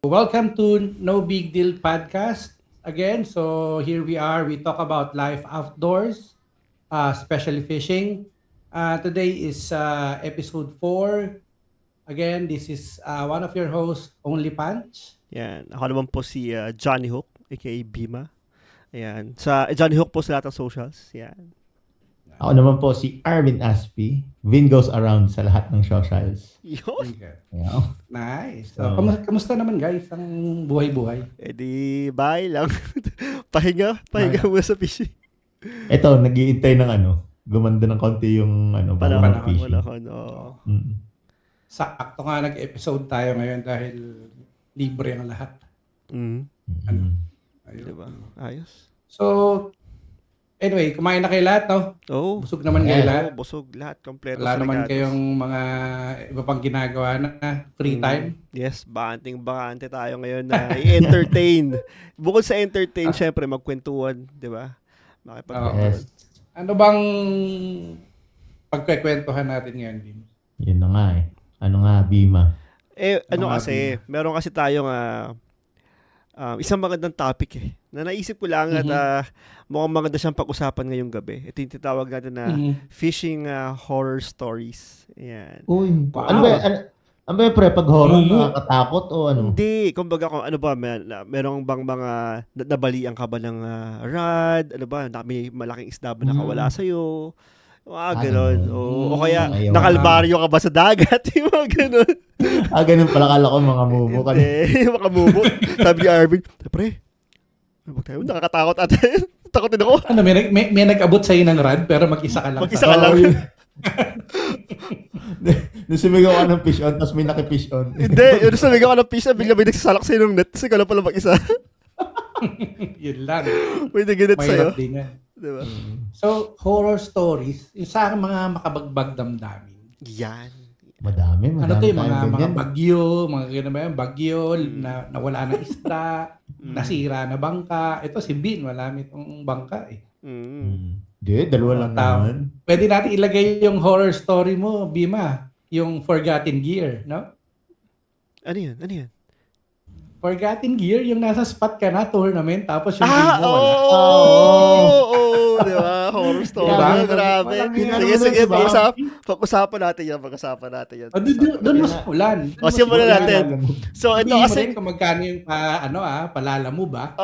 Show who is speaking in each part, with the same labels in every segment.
Speaker 1: Welcome to No Big Deal Podcast again. So here we are. We talk about life outdoors, especially fishing. Today is episode 4. Again, this is one of your hosts, Only Punch.
Speaker 2: Yan. Ako naman po si Johnny Hook, aka Bima. Ayan. Johnny Hook po sa lahat ng socials. Yan.
Speaker 3: Ako naman po si Arvin Aspi. Vin goes around sa lahat ng socials.
Speaker 2: Yun.
Speaker 1: Okay.
Speaker 3: Yeah.
Speaker 1: Nice. So, kamusta naman guys ang buhay-buhay?
Speaker 2: E di, bye lang. pahinga muna sa fishing.
Speaker 3: Ito, nag-iintay ng gumanda ng konti yung bago mag-fishing.
Speaker 2: Panahon, oo.
Speaker 1: Sakto nga nag-episode tayo ngayon dahil libre ang lahat.
Speaker 2: Mm.
Speaker 1: Ayun.
Speaker 2: Diba? Ayos.
Speaker 1: So, anyway, kumain na kayo lahat, no?
Speaker 2: Oo.
Speaker 1: Busog naman kayo lahat.
Speaker 2: Oo, busog lahat. Kompleto
Speaker 1: Wala
Speaker 2: sa
Speaker 1: naman
Speaker 2: regalos.
Speaker 1: kayong mga iba pang ginagawa na free time.
Speaker 2: Yes, bakante tayo ngayon na i-entertain. Bukod sa entertain, syempre magkwentuhan, di ba? Makipagkwentuhan.
Speaker 3: Yes.
Speaker 1: Ano bang pagkikwentuhan natin ngayon, Bim?
Speaker 3: Yun na nga eh. Ano nga, Bima?
Speaker 2: Meron kasi tayong isang magandang topic na naisip ko lang at mukhang maganda siyang pag-usapan ngayong gabi. Ito yung tinatawag natin na fishing horror stories. Ayan.
Speaker 3: Uy,
Speaker 1: Wow.
Speaker 3: ano ba yung pre? Pag horror, nakakatakot o ano?
Speaker 2: Hindi, kumbaga kung ano ba, merong bang mga nabalian ka ba ng rod? Ano ba, may malaking isda ba nakawala sa'yo? Mga ganon. O kaya,
Speaker 3: Ayaw.
Speaker 2: nakalbaryo ka ba sa dagat? Yung mga ganon.
Speaker 3: Ganun pala, kala ko mga mumu ka.
Speaker 2: Hindi, makamubo. Sabi ni Arvin, pre, ano tayo? Nakakatakot ata yun. Takotin ako.
Speaker 1: Ano, may nag-abot sa'yo ng rad pero mag-isa ka lang.
Speaker 2: Mag-isa ka lang.
Speaker 3: Nung sumigaw ka ng fish on, tapos may naki-fish on.
Speaker 2: Hindi, yun sa ligaw ka ng pisa, bigla may nagsasalak sa'yo ng net. Kasi ka lang pala mag-isa.
Speaker 1: Yun lang.
Speaker 2: May naginet sa'yo.
Speaker 1: Mahirap din yan.
Speaker 2: Diba?
Speaker 1: So, horror stories, yung sa mga makabagbag damdamin.
Speaker 2: Yan.
Speaker 3: Madami
Speaker 1: Ano to yung mga
Speaker 3: ganyan.
Speaker 1: bagyo, mga ganyan ba yan, bagyo, nawala na isda, nasira na bangka. Ito si Bin, wala itong bangka eh.
Speaker 3: Hindi, dalawa lang naman.
Speaker 1: Pwede natin ilagay yung horror story mo, Bima, yung Forgotten Gear, no?
Speaker 2: Ano yan?
Speaker 1: Forgotten Gear, yung nasa spot ka na, tournament, tapos yung team mo wala.
Speaker 2: Oo, diba? Horror story.
Speaker 1: Diba?
Speaker 2: Grabe. Sige, pag-usapan natin yan.
Speaker 1: Doon mas ulan.
Speaker 2: O, simulan natin. So, ito
Speaker 1: Hindi mo
Speaker 2: kasi,
Speaker 1: rin kung magkano yung palala mo ba?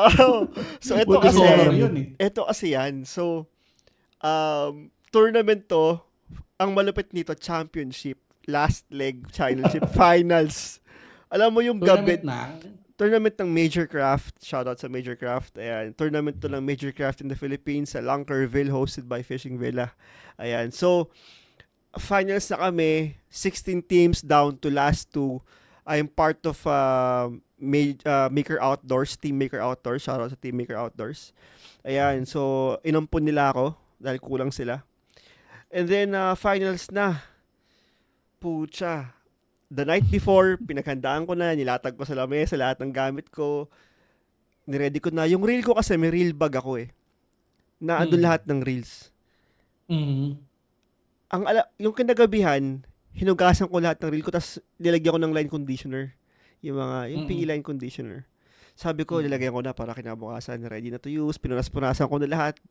Speaker 2: so ito
Speaker 1: Buti
Speaker 2: kasi,
Speaker 1: horror yun eh.
Speaker 2: ito kasi yan. So, tournament to, ang malupit nito, championship, last leg, championship, finals. Alam mo yung gabi, tournament ng Major Craft, shoutout sa Major Craft, ayan, tournament to ng Major Craft in the Philippines sa Lankerville, hosted by Fishing Villa. Ayan, so, finals na kami, 16 teams down to last 2. I'm part of Maker Outdoors, Team Maker Outdoors, shoutout sa Team Maker Outdoors. Ayan, so, inampun nila ako, dahil kulang sila. And then, finals na. Pucha. The night before, pinaghandaan ko na, nilatag ko sa lamesa, lahat ng gamit ko. Niready ko na. Yung reel ko kasi, may reel bag ako eh. Na andun lahat ng reels. Yung kinagabihan, hinugasan ko lahat ng reel ko, tapos nilagyan ko ng line conditioner. Yung PE line conditioner. Sabi ko, nilagyan ko na para kinabukasan, ready na to use. Pinunas-punasan ko na lahat.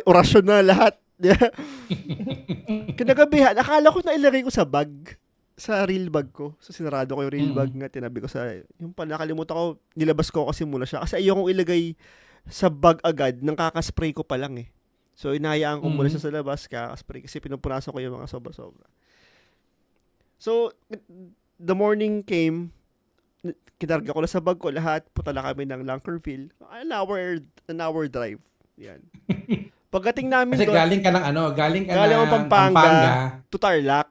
Speaker 2: Orasyon na lahat. Kinagabihan, akala ko na ilagay ko sa bag. Sa reel bag ko. So, sinarado ko yung reel bag nga. Tinabi ko yung pala, nakalimutan ko, nilabas ko kasi muna siya. Kasi ayokong ilagay sa bag agad, nang kakaspray ko pa lang eh. So, inahayaan ko muna siya sa labas, kakaspray. Kasi pinupunasan ko yung mga sobra-sobra. So, the morning came, kinarga ko na sa bag ko lahat. Punta na kami ng Lankerville. An hour drive. Yan. Pagdating namin
Speaker 1: Kasi
Speaker 2: doon,
Speaker 1: galing ka ng
Speaker 2: Pampanga to Tarlac.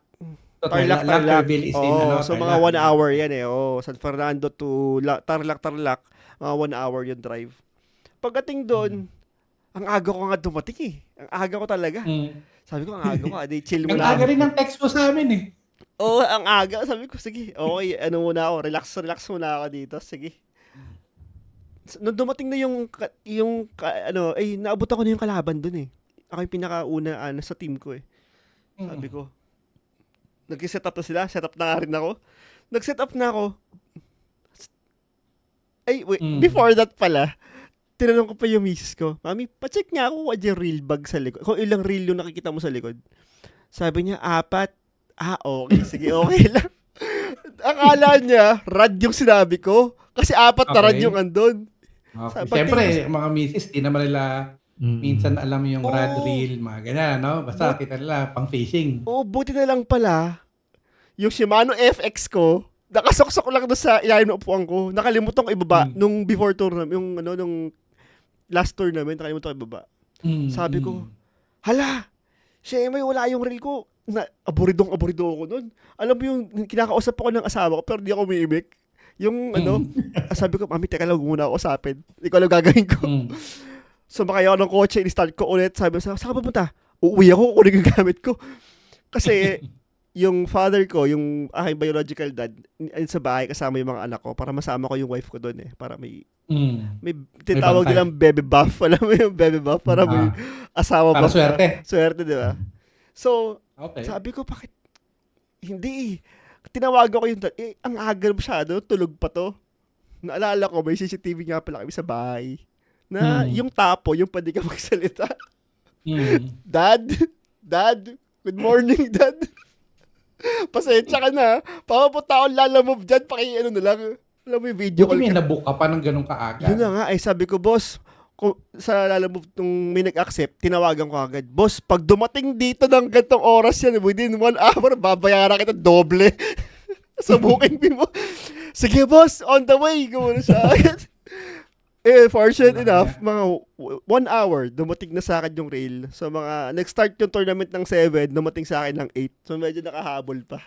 Speaker 1: Lankerville is in
Speaker 2: so mga 1 hour yan eh. San Fernando to Tarlac, mga 1 hour yung drive. Pagdating doon, ang aga ko nga dumating eh. Ang aga ko talaga. Sabi ko, ang aga ko, chill mo
Speaker 1: Ang
Speaker 2: lang.
Speaker 1: aga rin ng text mo sa amin eh.
Speaker 2: Oo, ang aga. Sabi ko, sige, okay, ano muna ako, relax muna ako dito. Sige. Nung dumating na naabot ako na yung kalaban dun eh. Ako yung pinakauna sa team ko eh. Sabi ko, nag-set up na sila, set up na nga rin ako. Nag-set up na ako. Ay, wait, before that pala, tinanong ko pa yung misis ko, Mami, pacheck nga ako kung yung reel bag sa likod. Kung ilang reel yung nakikita mo sa likod. Sabi niya, 4. Okay. Sige, okay lang. Akala niya, rad yung sinabi ko. Kasi 4 na rad yung andun.
Speaker 1: Okay. Siyempre, mga misis, di naman nila minsan alam yung rad reel, mga ganyan, no? Basta kita nila pang fishing.
Speaker 2: Oo, buti na lang pala, yung Shimano FX ko, nakasoksok lang doon sa ilalim ng upuan ko. Nakalimutan ko ibaba nung before tournament, nung last tournament, nakalimutan ko ibaba. Sabi ko, hala, may wala yung reel ko. Aburidong ako nun. Alam mo yung kinakausap ako ng asawa ko pero di ako umiimik. Yung sabi ko, Mami, teka lang, muna ako usapin. Hindi ko alam gagawin ko. Sumakay ako ng kotse, in-start ko ulit. Sabi ko, saan ka pupunta? Uuwi ako, kunin yung gamit ko. Kasi yung father ko, yung aking biological dad, sa bahay kasama yung mga anak ko para masama ko yung wife ko doon eh. Para may tinatawag nilang baby buff. Alam mo yung baby buff? Para may asawa
Speaker 1: para
Speaker 2: buff.
Speaker 1: swerte.
Speaker 2: Swerte, di ba? So, sabi ko, bakit? Hindi. Tinawagan ko yung dad. Ang aga masyado, tulog pa to. Naalala ko, may CCTV nga pala kami sa bahay. Na yung tapo, yung pwede ka magsalita. Dad, good morning, Dad. Pasensya ka na. Papapunta akong lalamove dyan, na lang. Alam mo yung video call.
Speaker 1: May nabook ka pa ng ganun kaaga.
Speaker 2: Yun na nga, sabi ko, boss, sa lalamove nung may nag-accept, tinawagan ko agad, boss, pag dumating dito ng gantong oras yan, within 1 hour, babayaran kita doble. Sa booking fee mo. Sige, boss, on the way. Gumano siya agad. Fortunate enough, mga 1 hour, dumating na sa akin yung rail. So, nag-start yung tournament ng 7, dumating sa akin ng 8. So, medyo nakahabol pa.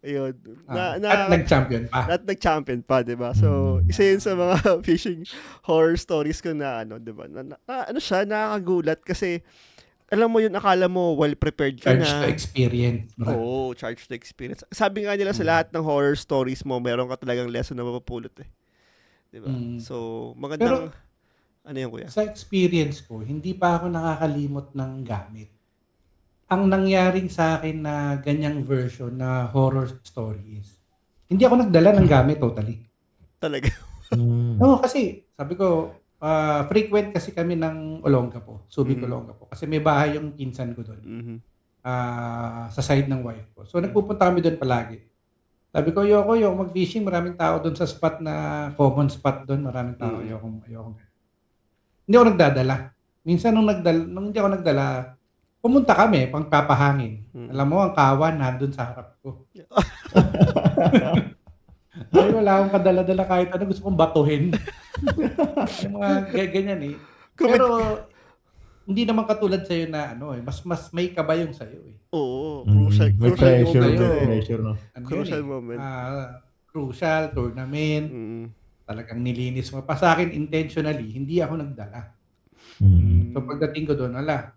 Speaker 2: Ayun.
Speaker 1: At nag-champion pa.
Speaker 2: At nag-champion pa, di ba? So, isa yun sa mga fishing horror stories ko na, di ba? Nakakagulat kasi, alam mo yun, akala mo well-prepared ka
Speaker 1: charge
Speaker 2: na.
Speaker 1: Charge to experience.
Speaker 2: Oo, charge to experience. Sabi nga nila sa lahat ng horror stories mo, meron ka talagang lesson na mapapulot eh. Diba? So, magandang, ano yun, kuya?
Speaker 1: Sa experience ko, hindi pa ako nakakalimot ng gamit. Ang nangyaring sa akin na ganyang version na horror stories, hindi ako nagdala ng gamit totally.
Speaker 2: Talaga?
Speaker 1: No, kasi, sabi ko, frequent kasi kami ng Olongapo, Subic Olongapo. Kasi may bahay yung pinsan ko doon. Sa side ng wife ko. So, nagpupunta kami doon palagi. Sabi ko, ayoko mag-fishing. Maraming tao doon sa spot na common spot doon. Maraming tao. Ayoko. Hindi ako nagdadala. Minsan nung hindi ako nagdala, pumunta kami, pangpapahangin. Alam mo, ang kawan nandun sa harap ko. Ay, wala akong kadala-dala kahit ano. Gusto kong batuhin. Yung mga ganyan eh. Pero, hindi naman katulad sa'yo na mas may kabayong sa'yo eh.
Speaker 2: Oo,
Speaker 3: crucial
Speaker 2: moment. Crucial moment.
Speaker 1: Crucial, tournament. Talagang nilinis mo. Pa sa akin, intentionally, hindi ako nagdala. So pagdating ko doon, wala.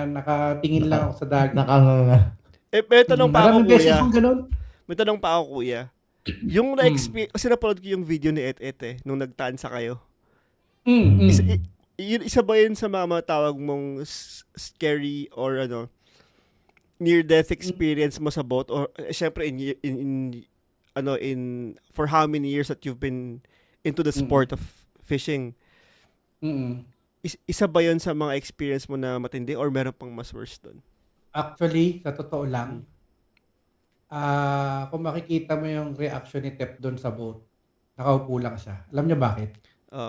Speaker 1: Nakatingin lang ako sa dagat.
Speaker 3: Nakanganga.
Speaker 2: May tanong pa ako, kuya.
Speaker 1: May
Speaker 2: tanong pa ako, kuya. Yung na-experience, kasi napanood ko yung video ni Et nung nagtansa kayo. Isa ba yun sa mga tawag mong scary or near-death experience mo sa boat? Or syempre for how many years that you've been into the sport of fishing? Isa ba yun sa mga experience mo na matindi or meron pang mas worse doon?
Speaker 1: Actually, sa totoo lang, kung makikita mo yung reaction ni Tep doon sa boat, nakaupo lang siya. Alam niyo bakit?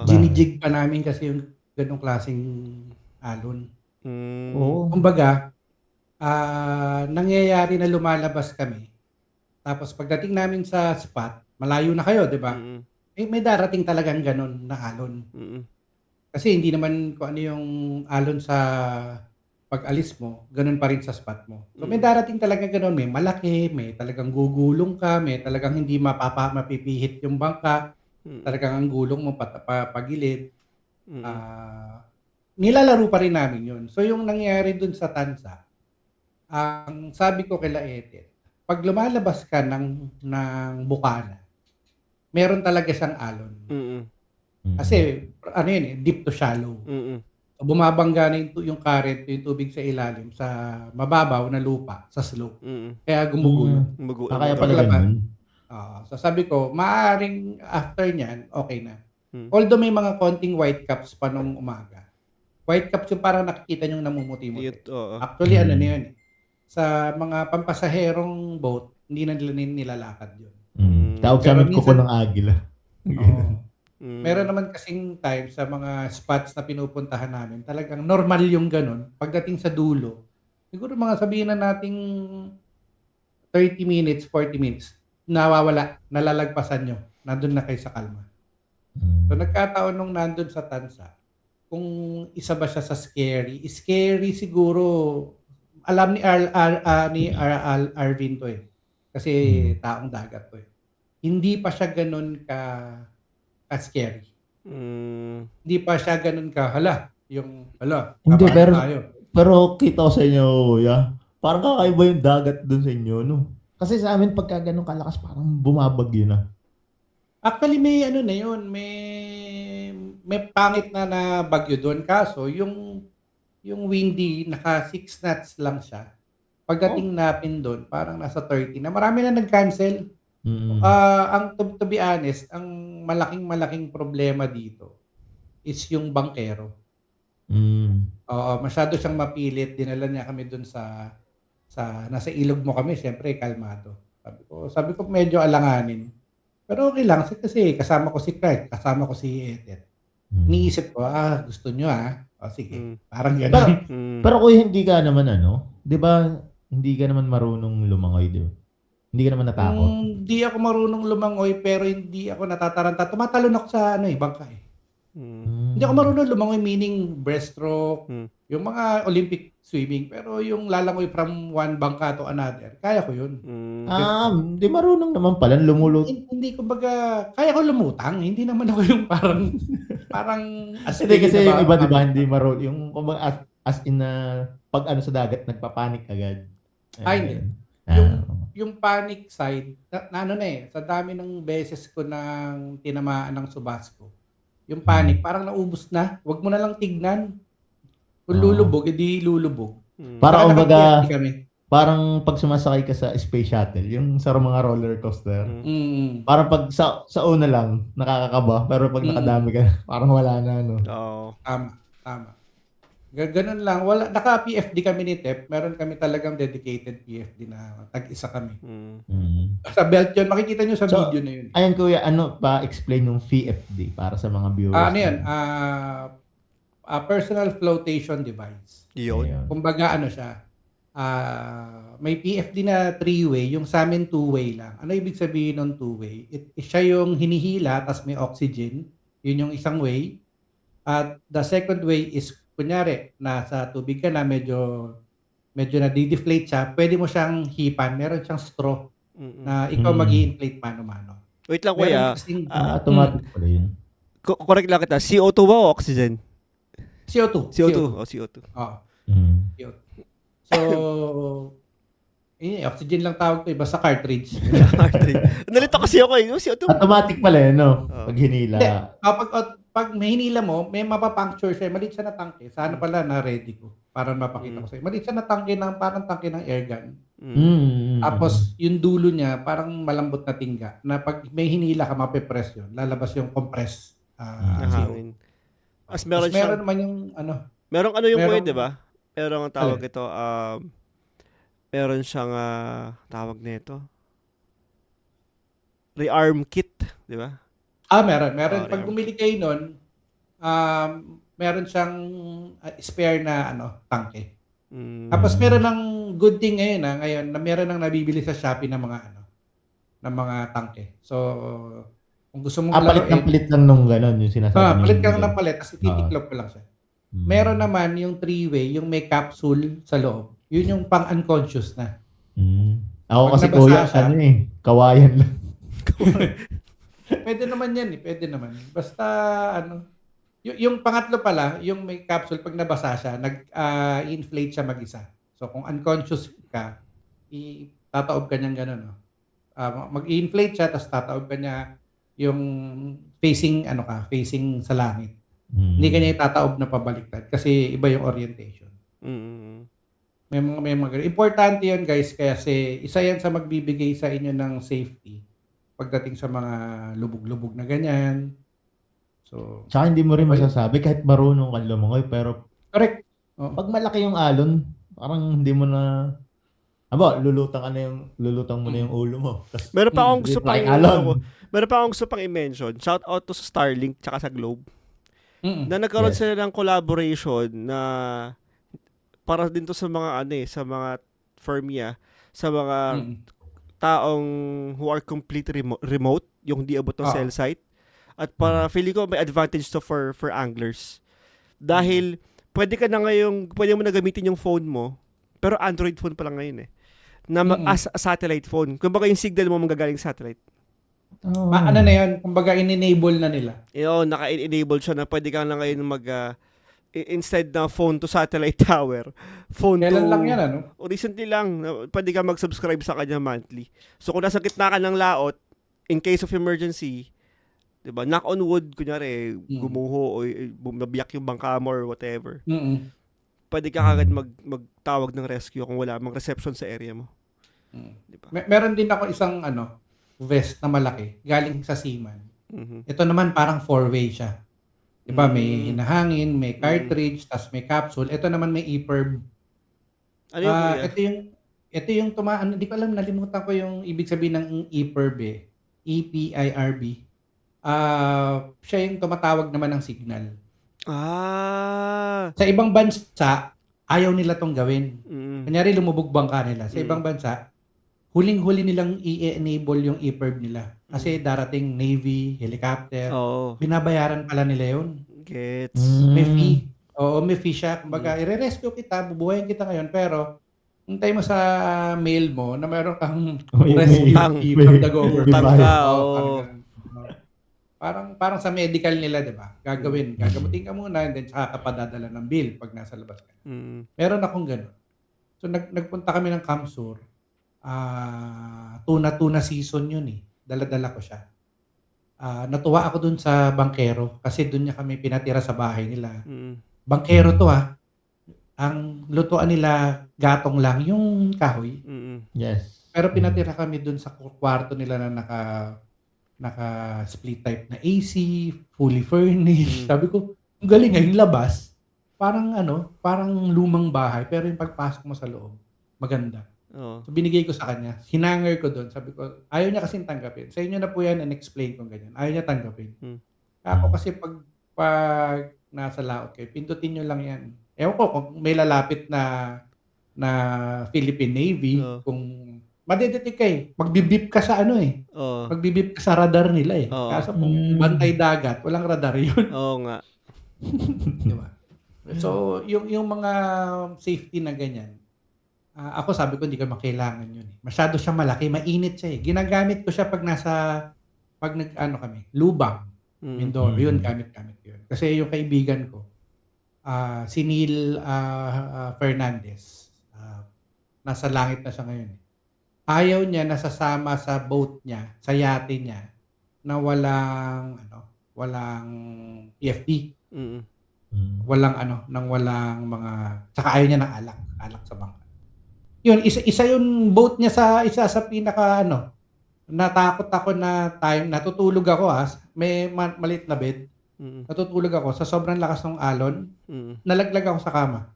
Speaker 1: Ginijig pa namin kasi yung ganong klaseng alon. Kumbaga, nangyayari na lumalabas kami. Tapos pagdating namin sa spot, malayo na kayo, di ba? May darating talagang ganon na alon. Kasi hindi naman kung ano yung alon sa pag-alis mo, ganon pa rin sa spot mo. So may darating talaga ganon, may malaki, may talagang gugulong ka, may talagang hindi mapipihit yung bangka, talagang ang gulong mo pagilid. Nilalaro pa rin namin yun. So yung nangyari dun sa tansa, ang sabi ko kay Laete, pag lumalabas ka ng bukana, meron talaga siyang alon.
Speaker 2: Mm.
Speaker 1: Kasi ano yun eh, deep to shallow.
Speaker 2: Mm.
Speaker 1: Bumabangga na yung current, yung tubig sa ilalim, sa mababaw na lupa, sa slope.
Speaker 2: Mm.
Speaker 1: Kaya gumugulong.
Speaker 3: Kaya pala
Speaker 1: Paglabas,
Speaker 3: ganun.
Speaker 1: so sabi ko, maaaring after nyan, okay na.
Speaker 2: Hmm.
Speaker 1: Although may mga konting white caps pa nung umaga. White caps yung parang nakikita nyo namumuti-muti.
Speaker 2: Oo.
Speaker 1: Actually, ano na yun eh. Sa mga pampasaherong boat, hindi na nila nilalakad yun.
Speaker 3: Tawag sa amin kuko ng agila.
Speaker 1: Oo. Meron naman kasing time sa mga spots na pinupuntahan namin, talagang normal yung ganun. Pagdating sa dulo, siguro mga sabihin na nating 30 minutes, 40 minutes, nawawala, nalalagpasan nyo, nandun na kayo sa kalma. So nagkataon nung nandun sa Tansa, kung isa ba siya sa scary siguro, alam ni Arvin to eh. Kasi taong dagat to eh. Hindi pa siya ganun ka-scary. Hindi pa siya ganun
Speaker 3: Hindi,
Speaker 1: kabahan tayo.
Speaker 3: pero kita ko sa inyo, parang kakaiba yung dagat dun sa inyo, no? Kasi sa amin, pagka ganun kalakas, parang bumabagyo na.
Speaker 1: Actually, may ano na yun, may pangit na bagyo doon. Kaso, yung windy, naka 6 knots lang siya. Pagdating natin doon, parang nasa 30 na. Marami na nag-cancel. To be honest, ang malaking problema dito is yung bangkero. Oo, masyado siyang mapilit. Dinala niya kami doon sa nasa ilog mo kami, syempre kalmado. Sabi ko medyo alanganin. Pero okay lang kasi kasama ko si Clark, kasama ko si Edet. Iniisip ko, gusto nyo o sige, parang gano'n.
Speaker 3: Pero kung hindi ka naman di ba, hindi ka naman marunong lumangoy, di ba? Hindi ka naman natakot.
Speaker 1: Hindi ako marunong lumangoy pero hindi ako natataranta. Tumatalon ako sa bangka eh. Hindi ako marunong lumangoy meaning breaststroke, yung mga Olympic swimming, pero yung lalangoy from one bangka to another, kaya ko yun.
Speaker 3: Hindi marunong naman pala lumulot.
Speaker 1: Hindi ko kaya ko lumutang, hindi naman ako yung parang
Speaker 3: Hindi kasi yung iba, di ba, hindi marunong. Yung as in pag sa dagat, nagpapanik agad.
Speaker 1: Hindi. Yung panic side, sa dami ng beses ko nang tinamaan ng subas ko, yung panic, parang naubos na. Huwag mo na lang tignan. Kung lulubog, edi lulubog.
Speaker 3: Parang
Speaker 1: kami.
Speaker 3: Parang pag sumasakay ka sa space shuttle, yung sa mga roller coaster, parang pag sa una lang, nakakakaba, pero pag nakadami ka, parang wala na, no?
Speaker 2: Oo.
Speaker 1: Tama. Ganun lang. Naka-PFD kami ni Tep. Meron kami talagang dedicated PFD na tag-isa kami. Sa belt yun. Makikita nyo sa video na yun.
Speaker 3: Ayun kuya, explain yung PFD para sa mga viewers?
Speaker 1: Ano yan? Personal flotation device.
Speaker 2: Yun.
Speaker 1: Kumbaga siya. May PFD na 3-way. Yung sa amin 2-way lang. Ano ibig sabihin ng 2-way? Siya yung hinihila tas may oxygen. Yun yung isang way. At the second way is kunyari, nasa tubig ka na, medyo na-deflate siya, pwede mo siyang hipan. Meron siyang straw na ikaw mag-i-inflate mano-mano.
Speaker 2: Wait lang kuya.
Speaker 3: Automatic pala yun.
Speaker 2: Correct lang kita. CO2 ba o oxygen?
Speaker 1: CO2.
Speaker 2: CO2. CO2.
Speaker 1: Oo. CO2. So, oxygen lang tawag ko, basta cartridge.
Speaker 2: Nalito kasi ako yung CO2.
Speaker 3: Automatic pala yun, no? Pag hinila.
Speaker 1: Hindi. Pag may hinila mo, may mapapuncture siya. Maliit siya na tangke. Sana pala na-ready ko. Para mapakita ko sa'yo. Maliit siya na tangke parang tangke ng airgun. Tapos, yung dulo niya, parang malambot na tingga. Na pag may hinila ka, mapipress yun. Lalabas yung compress.
Speaker 2: Hangin. As meron
Speaker 1: naman yung
Speaker 2: Merong yung pwede ba? Merong ang tawag ito, meron siyang tawag nito. Rearm kit, di ba?
Speaker 1: Meron. Pag bumili kayo nun, meron siyang spare na tangke. Tapos meron ng good thing ngayon na meron ng nabibili sa Shopee ng mga tangke. So, kung gusto mong
Speaker 3: palit lang nung gano'n yung sinasabi niyo.
Speaker 1: Palit ka lang ng palit, kasi titiklop ko lang siya. Meron naman yung 3-way, yung may capsule sa loob. Yun yung pang-unconscious na.
Speaker 3: Ako kasi kuya, kawayan lang.
Speaker 1: Pwede naman yan pwede naman. Basta yung pangatlo pala, yung may capsule, pag nabasa siya, nag-inflate siya mag-isa. So kung unconscious ka, tataob ka niyang gano'n, no? Mag-inflate siya, tapos tataob ka niya yung facing, facing sa langit. Hindi ka niya itataob na pabaliktad kasi iba yung orientation.
Speaker 2: Mm.
Speaker 1: May mga importante yun, guys, kasi isa yan sa magbibigay sa inyo ng safety pagdating sa mga lubog-lubog na ganyan. So,
Speaker 3: Tsaka hindi mo rin masasabi kahit marunong kang lumangoy, pero
Speaker 1: correct.
Speaker 3: pag malaki yung alon, parang hindi mo na lulutang mo na yung ulo mo. Tas,
Speaker 2: Meron pa akong gusto pang
Speaker 3: alon.
Speaker 2: meron pa akong gusto pang i-mention. Shout out to sa Starlink tsaka sa Globe. Na nagkaroon
Speaker 3: Yes.
Speaker 2: sila ng collaboration na para din to sa mga sa mga firmia, sa mga taong who are completely remote, yung di abot ng cell site. At para feeling ko may advantage to for anglers. Dahil pwede mo na gamitin yung phone mo, pero Android phone pa lang ngayon as a satellite phone. Kumbaga yung signal mo manggagaling satellite.
Speaker 1: Ano na yun? Kumbaga, in-enable na nila.
Speaker 2: Naka-enable siya na pwede ka na ngayon instead na phone to satellite tower, phone
Speaker 1: Kailan
Speaker 2: to...
Speaker 1: lang yan, ano?
Speaker 2: Recently lang, pwede ka mag-subscribe sa kanya monthly. So kung nasa gitna ka ng laot, in case of emergency, diba, knock on wood, kunyari, gumuho o mabiyak yung bangka mo or whatever. Pwede ka kagad magtawag ng rescue kung wala mang reception sa area mo. Diba?
Speaker 1: Meron din ako isang vest na malaki galing sa Seaman. Ito naman parang 4-way siya. Diba, may hinahangin, may cartridge, tas may capsule. Ito naman may EPIRB.
Speaker 2: Ano yung
Speaker 1: ito yung hindi ko alam, nalimutan ko yung ibig sabihin ng EPIRB EPIRB. Siya yung tumatawag naman ng signal. Sa ibang bansa, ayaw nila tong gawin. Kunyari, lumubog bangka nila. Sa ibang bansa, huling-huli nilang i-enable yung EPIRB nila. Kasi darating Navy, helicopter, binabayaran pala nila yun.
Speaker 2: Gets.
Speaker 1: May fee. Oo, may fee siya. Kumbaga, i-rescue kita, bubuhayin kita ngayon, pero hintay mo sa mail mo na meron kang rescue fee from the government. Parang sa medical nila, di ba? Gagamutin ka muna, and then saka ka padadala ng bill pag nasa labas ka. Meron akong gano'n. So, nagpunta kami ng Kamsur. Tuna season yun eh. Dala-dala ko siya. Natuwa ako dun sa bangkero kasi dun niya kami pinatira sa bahay nila. Bangkero to ang lutuan nila gatong lang yung kahoy.
Speaker 3: Yes.
Speaker 1: Pero pinatira kami dun sa kwarto nila na naka split type na AC, fully furnished. Sabi ko, ang galing yung labas. Parang lumang bahay pero yung pagpasok mo sa loob, maganda. So, binigay ko sa kanya. Hinanger ko doon. Sabi ko, ayaw niya kasing tanggapin. Sa inyo na po yan and explain kung ganyan. Ayaw niya tanggapin. Ako kasi pag nasa laot kayo, pindutin nyo lang yan. Ewan ko kung may lalapit na Philippine Navy, kung madedetect ka magbibip ka sa magbibip ka sa radar nila Kaso kung bantay dagat, walang radar yun.
Speaker 2: Oo nga.
Speaker 1: Diba? So, yung mga safety na ganyan, ako sabi ko, hindi ko makailangan yun. Masyado siya malaki, mainit siya Ginagamit ko siya pag kami, Lubang, Mindoro. Yun, gamit yun. Kasi yung kaibigan ko, si Neil Fernandez, nasa langit na siya ngayon. Ayaw niya nasasama sa boat niya, sa yate niya, na walang PFD. Walang mga, saka ayaw niya ng alak sa bangka. Yun, isa yung boat niya isa sa pinaka natakot ako na time, natutulog ako may maliit na bed. Natutulog ako sa sobrang lakas ng alon, nalaglag ako sa kama.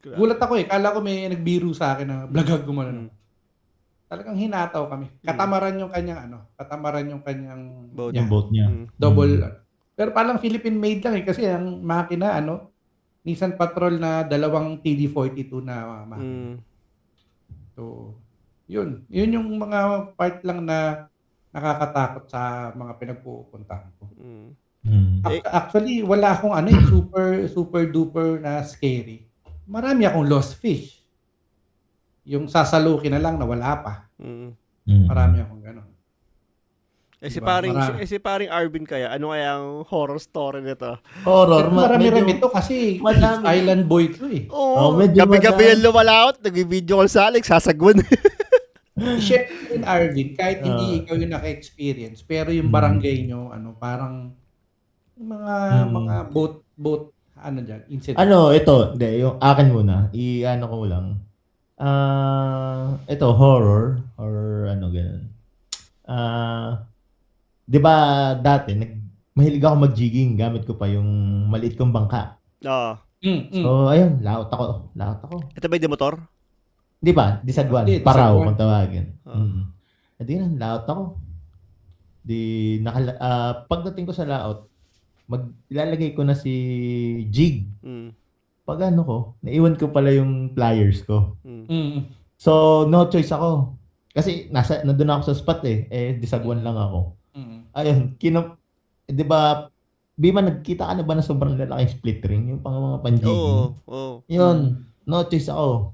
Speaker 1: Gulat ako kala ko may nagbiro sa akin na blagag gumano. Talagang hinataw kami. Katamaran yung kanyang
Speaker 3: boat niya.
Speaker 1: Double. Pero parang Philippine made lang kasi ang makina Nissan Patrol na 2 TD42 na makina. So, yun yung mga part lang na nakakatakot sa mga pinagpupuntahan ko. Actually, wala akong super duper na scary. Marami akong lost fish. Yung sasalukin na lang na wala pa. Marami akong gano'n.
Speaker 2: Si paring Arvin kaya, ano kaya ang horror story nito?
Speaker 3: Horror.
Speaker 1: Marami ito kasi island boy ito
Speaker 2: gabi-gabi yan lumalaot, nag-video call sa Alex, sasagwan.
Speaker 1: I-share mo rin, Arvin, kahit hindi
Speaker 3: Ah,
Speaker 1: ikaw yung naka-experience, pero yung
Speaker 3: mm,
Speaker 1: barangay nyo, parang yung mga
Speaker 3: mm.
Speaker 1: boat, incident.
Speaker 3: Hindi, yung akin muna, i-ano ko lang. Ito, horror, ganun. Ah, 'di ba dati, mahilig ako mag-jigging, gamit ko pa yung maliit kong bangka.
Speaker 2: Oo.
Speaker 3: So, ayun, laot ako.
Speaker 2: Ito ba yung motor?
Speaker 3: Hindi ba, disagwan,
Speaker 1: Hindi,
Speaker 3: paraw
Speaker 1: disagwan.
Speaker 3: kung tawagin.
Speaker 2: Oo.
Speaker 3: Di na, laot ako. Pagdating ko sa laot, ilalagay ko na si jig.
Speaker 2: Mm.
Speaker 3: Pag ano ko, naiwan ko pala yung pliers ko.
Speaker 1: Mm.
Speaker 3: So, no choice ako. Kasi nandun ako sa spot disagwan lang ako.
Speaker 1: Mm.
Speaker 3: Ayun, 'di ba, Bima, nagkita ka na ba na sobrang lalaking split ring, yung mga pan-jigging?
Speaker 2: Oo.
Speaker 3: Yun, no choice ako.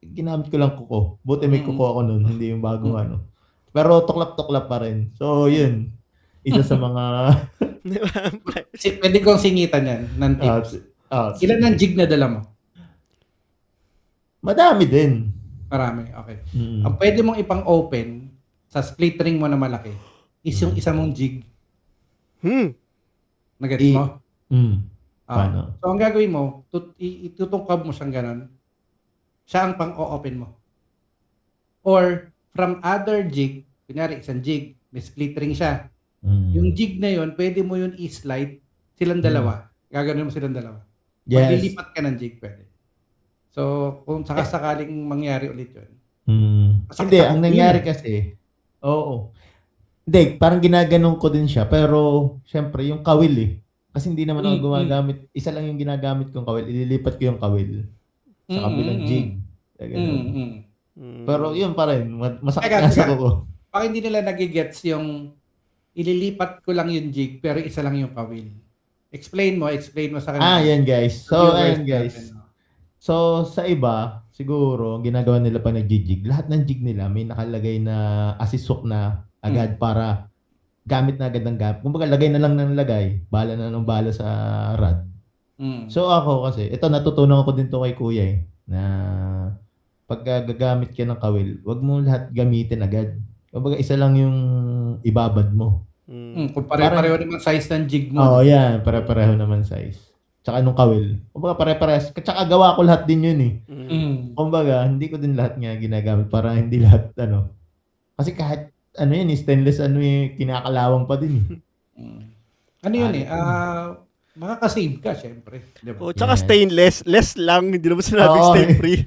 Speaker 3: Ginamit ko lang kuko. Buti may kuko ako nun, hindi yung bagong ano. Pero tuklap-tuklap pa rin. So, yun. Isa sa mga
Speaker 2: Di ba?
Speaker 1: Pwede kong singitan yan ng
Speaker 3: ah,
Speaker 1: tips.
Speaker 3: ah,
Speaker 1: Ilan ang jig na dala mo?
Speaker 3: madami din.
Speaker 1: Marami, okay.
Speaker 3: Mm.
Speaker 1: Ang pwede mong ipang-open sa split ring mo na malaki is yung isa mong jig. Nagets mo?
Speaker 3: Paano?
Speaker 1: So, ang gagawin mo, itutungkab mo siyang ganun. Siya ang pang-o-open mo. Or, from other jig, kunyari, isang jig, may split ring siya. Yung jig na yun, pwede mo yun i-slide silang dalawa. Gagawin mo silang dalawa.
Speaker 3: Yes.
Speaker 1: Maglilipat ka ng jig, pwede. So, kung sakasakaling mangyari ulit yun.
Speaker 3: Hindi, ang nangyari kasi, oo. Hindi, parang ginaganon ko din siya, pero, syempre, yung kawil Kasi hindi naman ako gumagamit, isa lang yung ginagamit kong kawil, ililipat ko yung kawil sa kabilang jig. Pero yun pa rin, masakit nga sa kuko.
Speaker 1: Baka hindi nila nagigets yung ililipat ko lang yung jig, pero isa lang yung kawil. Explain mo sa kanila.
Speaker 3: Yan guys. So, ayan guys. So, sa iba, siguro, ang ginagawa nila pag nag-jig, lahat ng jig nila may nakalagay na assist-hook na agad para gamit na agad ng gamit. Kumbaga, lagay na lang ng lagay, bala na ng bala sa rod. So, ako kasi, ito natutunan ko din to kay kuya na pag gagamit ka ng kawil, wag mo lahat gamitin agad. Kumbaga, isa lang yung ibabad mo.
Speaker 1: Kung pare-pareho naman size ng jig mo.
Speaker 3: Oo, yan. Pare-pareho naman size. Tsaka nung kawil. Kumbaga pare-parehas. Tsaka gawa ko lahat din yun Kumbaga, hindi ko din lahat nga ginagamit para hindi lahat, Kasi kahit, stainless, kinakalawang pa din
Speaker 1: Ano yun makakasave ka, syempre. Diba?
Speaker 2: Tsaka stainless, less lang, hindi naman sinabing stain-free.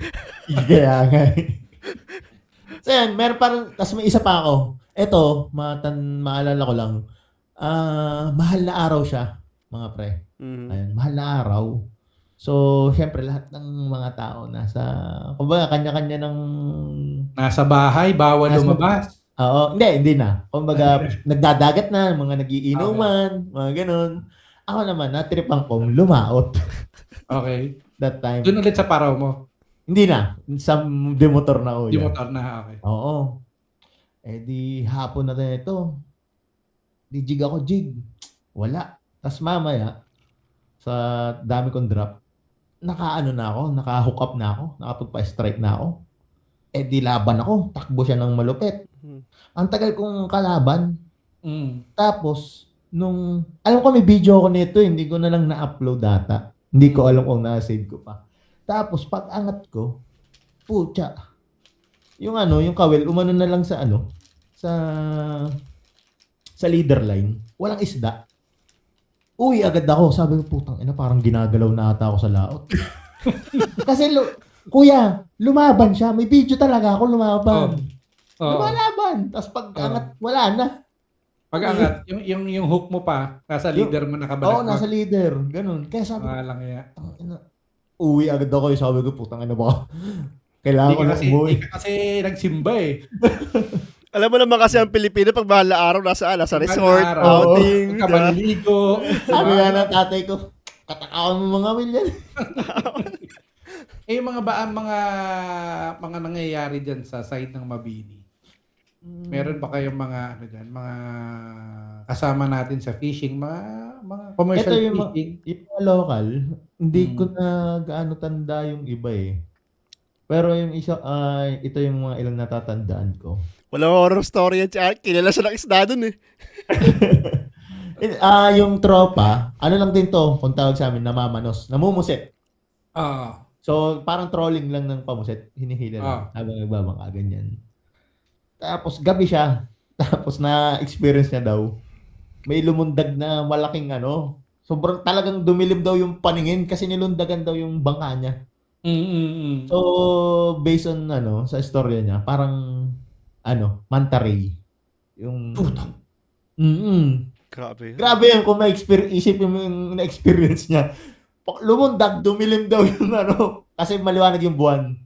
Speaker 3: Kaya nga So yan, meron parang, tas may isa pa ako. Ito, maalala ko lang, mahal na araw siya, mga pre. Ayan, mahal na araw. So, syempre, lahat ng mga tao kumbaga, kanya-kanya ng...
Speaker 1: Nasa bahay, bawal lumabas.
Speaker 3: Oo, hindi na. Kumbaga, nagdadagat na, mga nagiinuman, mga ganun. Ako naman, natripan kong lumaot.
Speaker 1: Okay.
Speaker 3: That time.
Speaker 1: Doon ulit sa paraw mo?
Speaker 3: Hindi na. Sa demotor na ako.
Speaker 1: Demotor na, okay.
Speaker 3: Oo. Di hapon na din ito. Di jig ako, jig. Wala. Tapos mamaya, sa dami kong drop, naka-hook up na ako. Nakapagpa-strike na ako. Di laban ako. Takbo siya ng malupit. Ang tagal kong kalaban. Tapos, alam ko may video ko nito, hindi ko na lang na-upload data. Hindi ko alam kung na-save ko pa. Tapos, pag angat ko, putya. Yung kawil, umano na lang sa leader line. Walang isda. Uy, agad ako. Sabi ko, putang ina, parang ginagalaw na ata ako sa laot. Kasi, kuya, lumaban siya. May video talaga ako lumaban. Lumalaban. Tapos pag angat, wala na.
Speaker 1: Pag angat, yung hook mo pa, nasa leader mo nakabalat.
Speaker 3: Oo, nasa leader. Ganun. Kaya sabi ko, uwi agad ako. Sabi ko, putang ina ba? Kailangan ko na umuwi.
Speaker 1: Hindi ka kasi nagsimba
Speaker 2: Alam mo naman kasi ang Pilipino, pag mahal na araw, nasa resort, outing.
Speaker 1: Kabaliligo.
Speaker 3: Sabi nga ng tatay ko, katakawan mo mga William.
Speaker 1: Yung mga nangyayari dyan sa site ng Mabini. Meron ba kayong mga mga kasama natin sa fishing, mga commercial fishing?
Speaker 3: Yung mga local, hindi ko na gaano tanda yung iba Pero yung isa, ito yung mga ilang natatandaan ko.
Speaker 2: Walang horror story yan. Kilala siya ng isda dun eh.
Speaker 3: Yung tropa, ano lang din to, kung tawag sa amin, namamanos, namumusit.
Speaker 1: Ah,
Speaker 3: So, parang trolling lang ng pamusit, hinihila lang,
Speaker 1: ah.
Speaker 3: habang nagbabangka, ganyan. Tapos, gabi siya. Tapos, na-experience niya daw, may lumundag na malaking sobrang talagang dumilim daw yung paningin kasi nilundagan daw yung bangka niya.
Speaker 1: Mm.
Speaker 3: So, based on sa istorya niya, parang manta ray. Yung
Speaker 1: Putang.
Speaker 2: Grabe.
Speaker 3: Grabe yan kung isipin mo yung na-experience niya. Lumundag, dumilim daw yung kasi maliwanag yung buwan.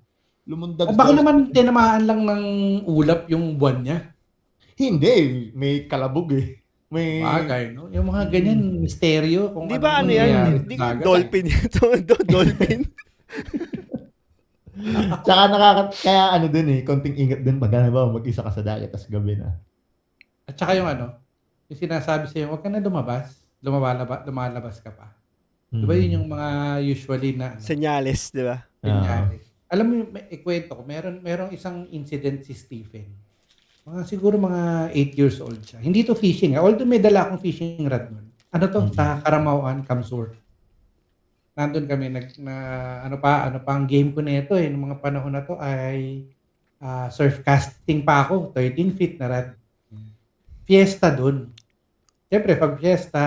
Speaker 3: Lumundag
Speaker 1: Baka
Speaker 3: daw.
Speaker 1: naman tinamaan lang ng ulap yung buwan niya.
Speaker 3: Hindi, may kalabog eh. May
Speaker 1: Bagay, no? Yung mga ganyan, misteryo. Kung
Speaker 2: Di ba ano
Speaker 1: nangyayari
Speaker 2: yan?
Speaker 1: sa
Speaker 2: Di
Speaker 1: dagat.
Speaker 2: dolphin yan. Dolphin.
Speaker 3: Tsaka kaya dun eh, konting ingat dun pag mag-isa ka sa dagat tas gabi na.
Speaker 1: At saka yung yung sinasabi sa'yo, huwag ka na lumabas. Lumalabas ka pa. Di ba yun yung mga usually na
Speaker 2: Senyales, di ba?
Speaker 1: nangyari? Alam mo, ikwento ko, merong isang incident si Stephen. Siguro mga 8 years old siya. Hindi to fishing. Although may dala akong fishing rod nun. Ano to? Sa Karamauan, Kamsur. Nandun kami, ano pa ang game ko na ito eh. Noong mga panahon na to ay surf casting pa ako. 13 feet na rod. Fiesta dun. Siyempre, pag fiesta,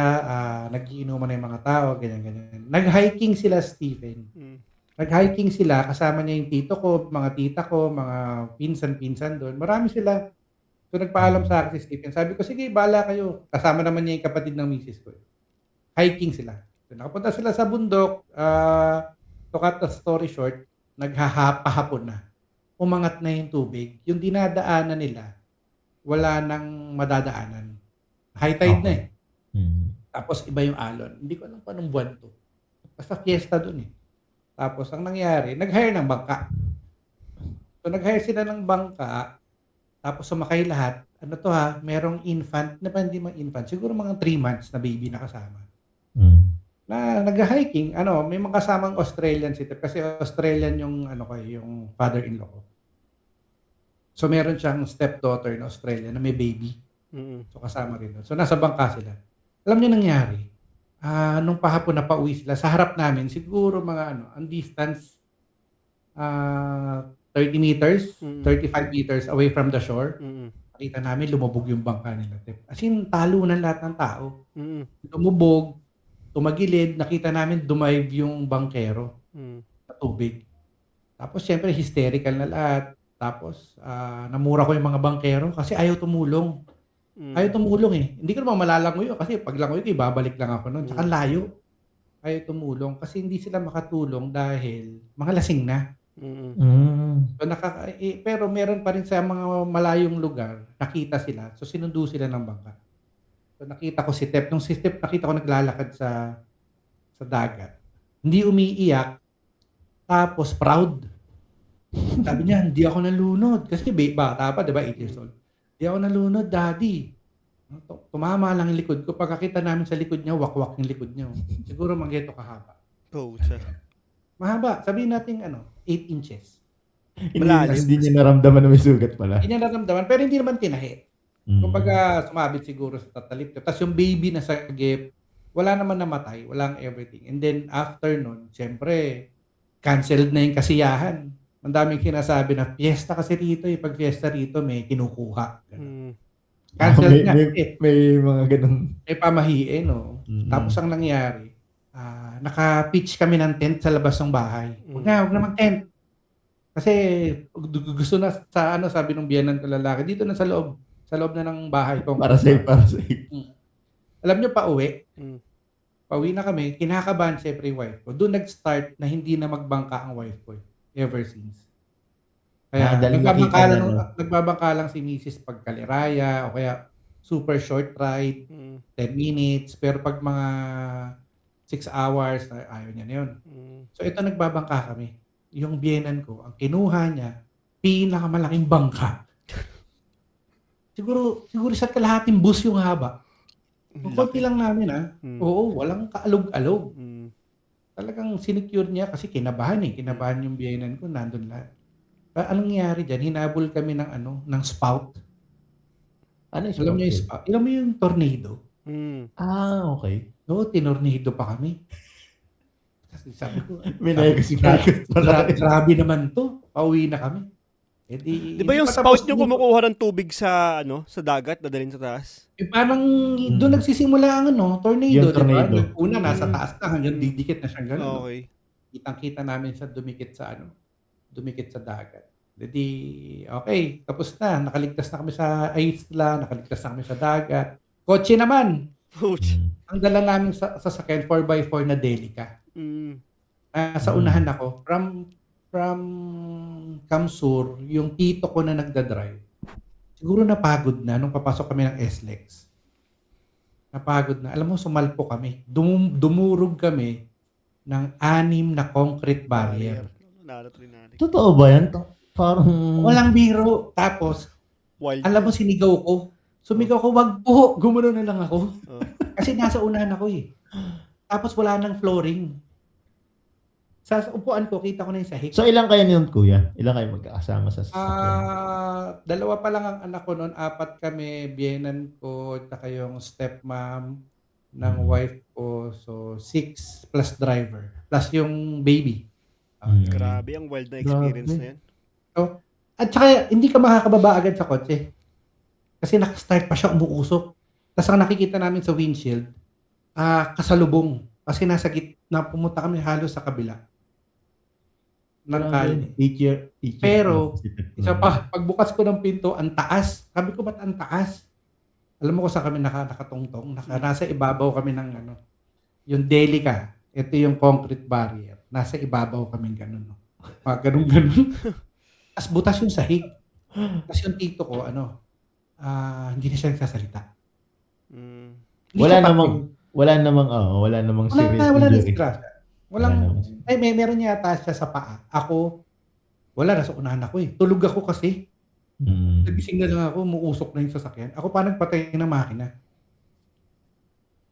Speaker 1: nag-iinuman na yung mga tao, ganyan-ganyan. Nag-hiking sila, Stephen. Nag-hiking sila, kasama niya yung tito ko, mga tita ko, mga pinsan-pinsan doon. Marami sila. So, nagpaalam sa akin si Stephen. Sabi ko, sige, bahala kayo. Kasama naman niya yung kapatid ng misis ko. Hiking sila. So, nakapunta sila sa bundok. To cut the story short, naghahapon na. Umangat na yung tubig. Yung dinadaanan nila, wala nang madadaanan. High tide na eh. Tapos iba yung alon. Hindi ko alam pa anong buwan to. Basta fiesta dun eh. Tapos ang nangyari, nag-hire ng bangka. So nag-hire sila ng bangka, tapos sumakay lahat. Ano to ha, merong infant, na pa hindi mang infant, siguro mga 3 months na baby na kasama. Na nag-hiking, may mga kasamang Australian si Tep, kasi Australian yung yung father-in-law ko. So meron siyang stepdaughter na Australian na may baby. So kasama rin doon. So nasa bangka sila. Alam niyo nangyari? Nung pahapon na pauwi sila, sa harap namin, siguro mga ang distance, 30 meters, 35 meters away from the shore. Nakita namin, lumubog yung bangka nila. As in, talunan lahat ng tao. Lumubog, tumagilid, nakita namin dumive yung bangkero sa tubig. Tapos, syempre, hysterical na lahat. Tapos, namura ko yung mga bangkero kasi ayaw tumulong. Ayaw tumulong eh. Hindi ko naman malalangoy yun kasi pag langoy ko, ibabalik lang ako nun. Tsaka layo. Ayaw tumulong kasi hindi sila makatulong dahil mga lasing na. So, pero meron pa rin sa mga malayong lugar, nakita sila. So, sinundo sila ng bangka. So, nakita ko si Tep. Nung si Tep, nakita ko naglalakad sa dagat. Hindi umiiyak. Tapos, proud. Sabi niya, hindi ako nalunod. Kasi bata pa, di ba? 8 years old. Hindi ako nalunod, daddy. Tumama lang yung likod ko. Pagkakita namin sa likod niya, wakwak yung likod niya. Siguro manggeto kahaba. Mahaba. Sabihin natin 8 inches.
Speaker 3: Hindi niya naramdaman na may sugat pala.
Speaker 1: Hindi niya naramdaman, pero hindi naman tinahi. Kumbaga, sumabit siguro sa tatalip. Tapos yung baby na sagip, wala naman namatay. Walang everything. And then, after nun, siyempre, canceled na yung kasiyahan. Ang daming sinasabi na, fiesta kasi rito. Pag fiesta rito, may kinukuha. Canceled nga.
Speaker 3: May mga ganun.
Speaker 1: May pamahiin, no? Tapos ang nangyari, naka-pitch kami ng tent sa labas ng bahay. Huwag na mag-tent. Kasi gusto na sabi ng biyenan ko lalaki, dito na sa loob na ng bahay ko.
Speaker 3: Para safe.
Speaker 1: Alam nyo, pauwi na kami, kinakabahan syempre yung wife ko. Doon nag-start na hindi na magbangka ang wife ko ever since. Kaya nagbabangka lang si Mrs. pag kaliraya o kaya super short ride, 10 minutes, pero pag mga 6 hours, ayaw niya na yun. So ito nagbabangka kami. Yung biyenan ko, ang kinuha niya, pinakamalaking bangka. Siguro sa kalahating bus yung haba. Ang konti lang namin Oo, walang kaalog-alog. Talagang sinecure niya kasi kinabahan yung biyenan ko, nandun lahat. Anong nangyari diyan, hinabol kami ng ng spout.
Speaker 3: Ano yung
Speaker 1: Alam
Speaker 3: sport
Speaker 1: niyo yung
Speaker 3: yun?
Speaker 1: spout? Alam mo yung tornado?
Speaker 3: Okay.
Speaker 1: Oo, tinornado pa kami. Kasi sabi ko,
Speaker 3: Minekos pala.
Speaker 1: grabe naman 'to, pauwi na kami. Eh, di
Speaker 2: Di ba
Speaker 1: hindi
Speaker 2: yung
Speaker 1: pa
Speaker 2: spout
Speaker 1: tapos
Speaker 2: yung
Speaker 1: dito.
Speaker 2: kumukuha ng tubig sa sa dagat, dadalhin sa taas?
Speaker 1: Parang do'n
Speaker 3: Mm.
Speaker 1: nagsisimula ang tornado,
Speaker 3: Yung
Speaker 1: 'di ba?
Speaker 3: tornado.
Speaker 1: Una nasa
Speaker 2: Mm.
Speaker 1: taas na hanggang
Speaker 2: Mm.
Speaker 1: didikit na siyang gano'n, 'no?
Speaker 2: Okay.
Speaker 1: Kitang-kita namin siya dumikit sa dagat. Eh, di okey, tapos na, nakaligtas na kami sa isla, nakaligtas na kami sa dagat. Kotse naman,
Speaker 2: Ouch.
Speaker 3: Mm.
Speaker 1: ang dala naming sasakyan 4x4 na Delica.
Speaker 2: Mm.
Speaker 1: Sa unahan ako, from Kamsur, yung tito ko na nagda-drive, siguro napagod na nung papasok kami ng SLEX. Napagod na. Alam mo, sumalpok kami. Dumurog kami ng 6 na concrete barrier.
Speaker 2: Nanat.
Speaker 3: Totoo ba yan? Parang...
Speaker 1: Walang biro. Tapos,
Speaker 2: Wild.
Speaker 1: alam mo, sinigaw ko. Sumigaw ko, wag po. Gumano na lang ako.
Speaker 2: Oh.
Speaker 1: Kasi nasa unahan ako eh. Tapos wala nang flooring. Sa upuan ko, kita ko na yung sahig.
Speaker 3: So, ilang kayo nun, kuya? Ilang kayo magkakasama sa sasakyan?
Speaker 1: 2 pa lang ang anak ko noon, 4 kami, biyenan ko, tsaka yung stepmom ng wife ko. So, 6 plus driver, plus yung baby.
Speaker 2: Grabe, ang wild na experience na yan.
Speaker 1: So, at saka, hindi ka makakababa agad sa kotse. Kasi naka-start pa siya, umuusok. Tapos ang nakikita namin sa windshield, kasalubong. Kasi nasa gitna, pumunta kami halos sa kabila ng kalye. Pero, isa pa, pagbukas ko ng pinto, ang taas. Sabi ko, ba't ang taas? Alam mo kung saan kami nakatungtong? Nasa ibabaw kami ng yung Delica. Ito yung concrete barrier. Nasa ibabaw kami ganun. No? Ganun. Tapos butas yung sahig. Tapos yung tito ko, hindi na siya nagsasalita. Hindi
Speaker 3: Wala
Speaker 1: siya
Speaker 3: namang
Speaker 1: Wala
Speaker 3: serious
Speaker 1: na
Speaker 3: injury.
Speaker 1: disgrasya.
Speaker 3: Wala naman.
Speaker 1: Meron yata siya sa paa. Ako, wala, nasa unahan ako eh. Tulog ako kasi. Nagising na lang ako, umuusok na yung sasakyan. Ako pa nagpatay ng makina.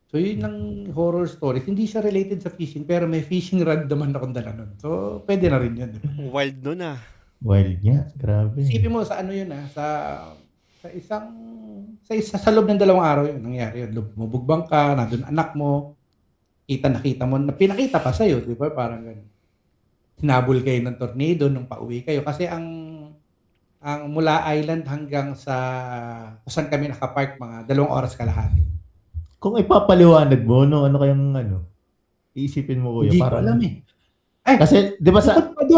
Speaker 1: So yun ang horror stories. Hindi siya related sa fishing, pero may fishing rod naman akong dala nun. So, pwede na rin yun. Diba?
Speaker 2: Wild nun ah.
Speaker 3: Wild niya. Grabe.
Speaker 1: Isipin mo sa yun sa loob ng 2 araw yun nangyari yun. Bumubugbang ka, nandun anak mo, nakita mo, pinakita pa sa'yo, di ba? Parang ganun. Hinabol kayo ng tornado nung pauwi kayo. Kasi ang mula island hanggang sa kung saan kami nakapark, mga 2 oras kalahati.
Speaker 3: Kung ipapaliwanag mo, ano kayang iisipin mo, kuya?
Speaker 1: Hindi ko alam eh.
Speaker 3: Kasi, di ba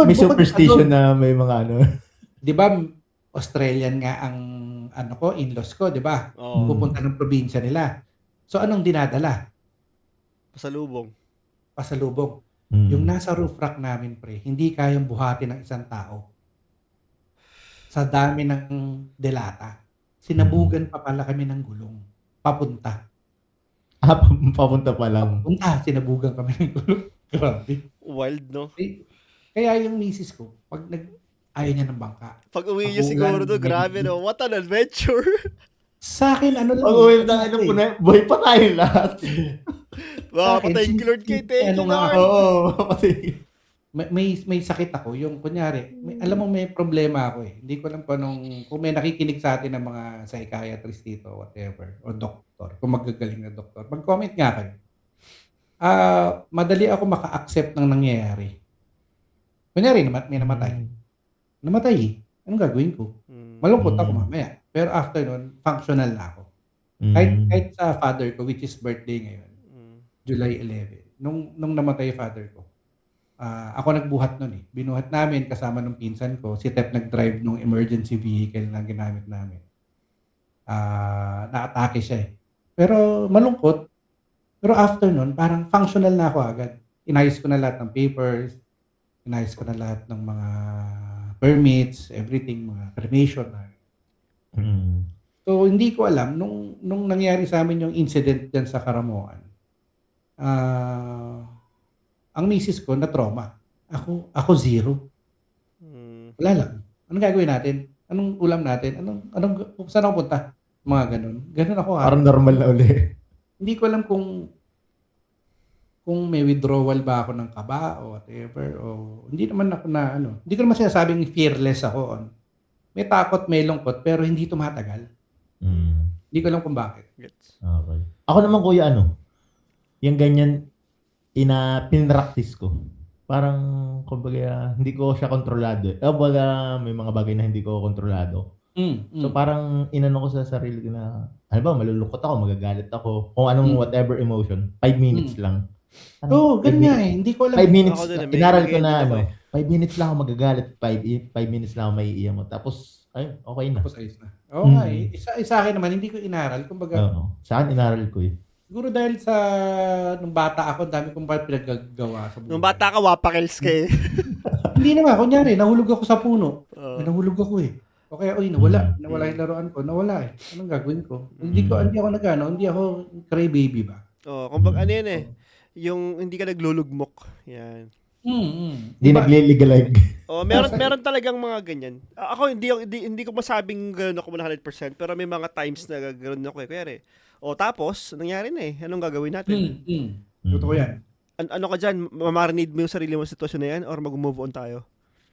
Speaker 3: may superstition na may mga
Speaker 1: Di ba, Australian nga ang in-laws ko, di ba?
Speaker 2: Oo.
Speaker 1: Pupunta ng probinsya nila. So, anong dinadala? Pasalubong. Yung nasa roof rack namin, pre, hindi kayang buhatin ng isang tao. Sa dami ng delata. Sinabugan pa pala kami ng gulong. Papunta.
Speaker 3: Papunta pa lang.
Speaker 1: Sinabugan kami ng gulong. Grabe.
Speaker 2: Wild, no?
Speaker 1: Kaya yung misis ko, pag ayaw niya ng bangka.
Speaker 2: Pag uwi niyo siguro doon, grabe no. What an adventure.
Speaker 1: Sa akin, lang.
Speaker 3: Pag-uwi na, buhay pa tayo lahat.
Speaker 2: Patay ki Lord kay thank you, Lord.
Speaker 3: Oo, patay.
Speaker 1: May sakit ako. Yung kunyari, alam mo may problema ako eh. Hindi ko alam kung may nakikinig sa atin ng mga psychiatrist dito, whatever, o doktor, kung magagaling na doktor. Mag-comment nga kayo. Madali ako maka-accept ng nangyayari. Kunyari, may namatay. Namatay eh. Anong gagawin ko? Malungkot ako mamaya. Pero after nun, functional na ako. Kahit sa father ko, which is birthday ngayon, July 11. Nung namatay yung father ko, ako nagbuhat nun eh. Binuhat namin kasama nung pinsan ko. Si Tep nag-drive nung emergency vehicle na ginamit namin. Na-atake siya eh. Pero malungkot. Pero after nun, parang functional na ako agad. Inayos ko na lahat ng papers. Inayos ko na lahat ng mga permits, everything, mga cremation. So, hindi ko alam, nung nangyari sa amin yung incident dyan sa Karamoan, ang misis ko na trauma. Ako zero. Wala lang. Anong gagawin natin? Anong ulam natin? Saan ako punta? Mga ganun. Ganun ako.
Speaker 3: Parang normal na uli.
Speaker 1: Hindi ko alam kung kung may withdrawal ba ako ng kaba o whatever o hindi naman ako na hindi ko naman sinasabing fearless ako. May takot, may lungkot pero hindi tumatagal. Hindi ko alam kung bakit.
Speaker 2: Gets.
Speaker 3: Okay. Ako naman kuya yung ganyan pinractice ko. Parang kumbaga hindi ko siya kontrolado. Kumbaga may mga bagay na hindi ko kontrolado. So parang inano ko sa sarili ko na malulungkot ako, magagalit ako, kung anong whatever emotion, 5 minutes lang.
Speaker 1: Ganyan eh. Hindi ko alam.
Speaker 3: 5 minutes,
Speaker 2: Ako din,
Speaker 3: inaral ko
Speaker 2: may
Speaker 3: na
Speaker 2: edit ako
Speaker 3: 5 minutes lang ako magagalit, 5 minutes lang ako maiiyak mo. Tapos, okay na.
Speaker 1: Tapos ayos na. Oo nga eh. Sa akin naman, hindi ko inaral. Kumbaga,
Speaker 3: Sa akin, inaral ko eh.
Speaker 1: siguro dahil sa nung bata ako, dami kong pinaggagawa sa buhay.
Speaker 2: Nung bata ka, wapakils ka eh.
Speaker 1: Hindi naman. Kunyari, nahulog ako sa puno.
Speaker 2: Oo.
Speaker 1: Nahulog ako eh. O kaya, nawala. Nawala yung laruan ko. Nawala eh. Anong gagawin ko? Hindi ako crybaby ba?
Speaker 2: Kumbaga ano yan eh. Yung hindi ka naglulugmok. Yan.
Speaker 3: Hindi nagliligalig.
Speaker 2: Meron talagang mga ganyan. Ako hindi ko masabing gano'n ako 100%, pero may mga times na gano'n ako eh. Kaya tapos nangyari na eh. Anong gagawin natin?
Speaker 1: Totoo yan.
Speaker 2: Ano ka diyan? Mamarinate mo yung sarili mo sa sitwasyon na yan or mag-move on tayo?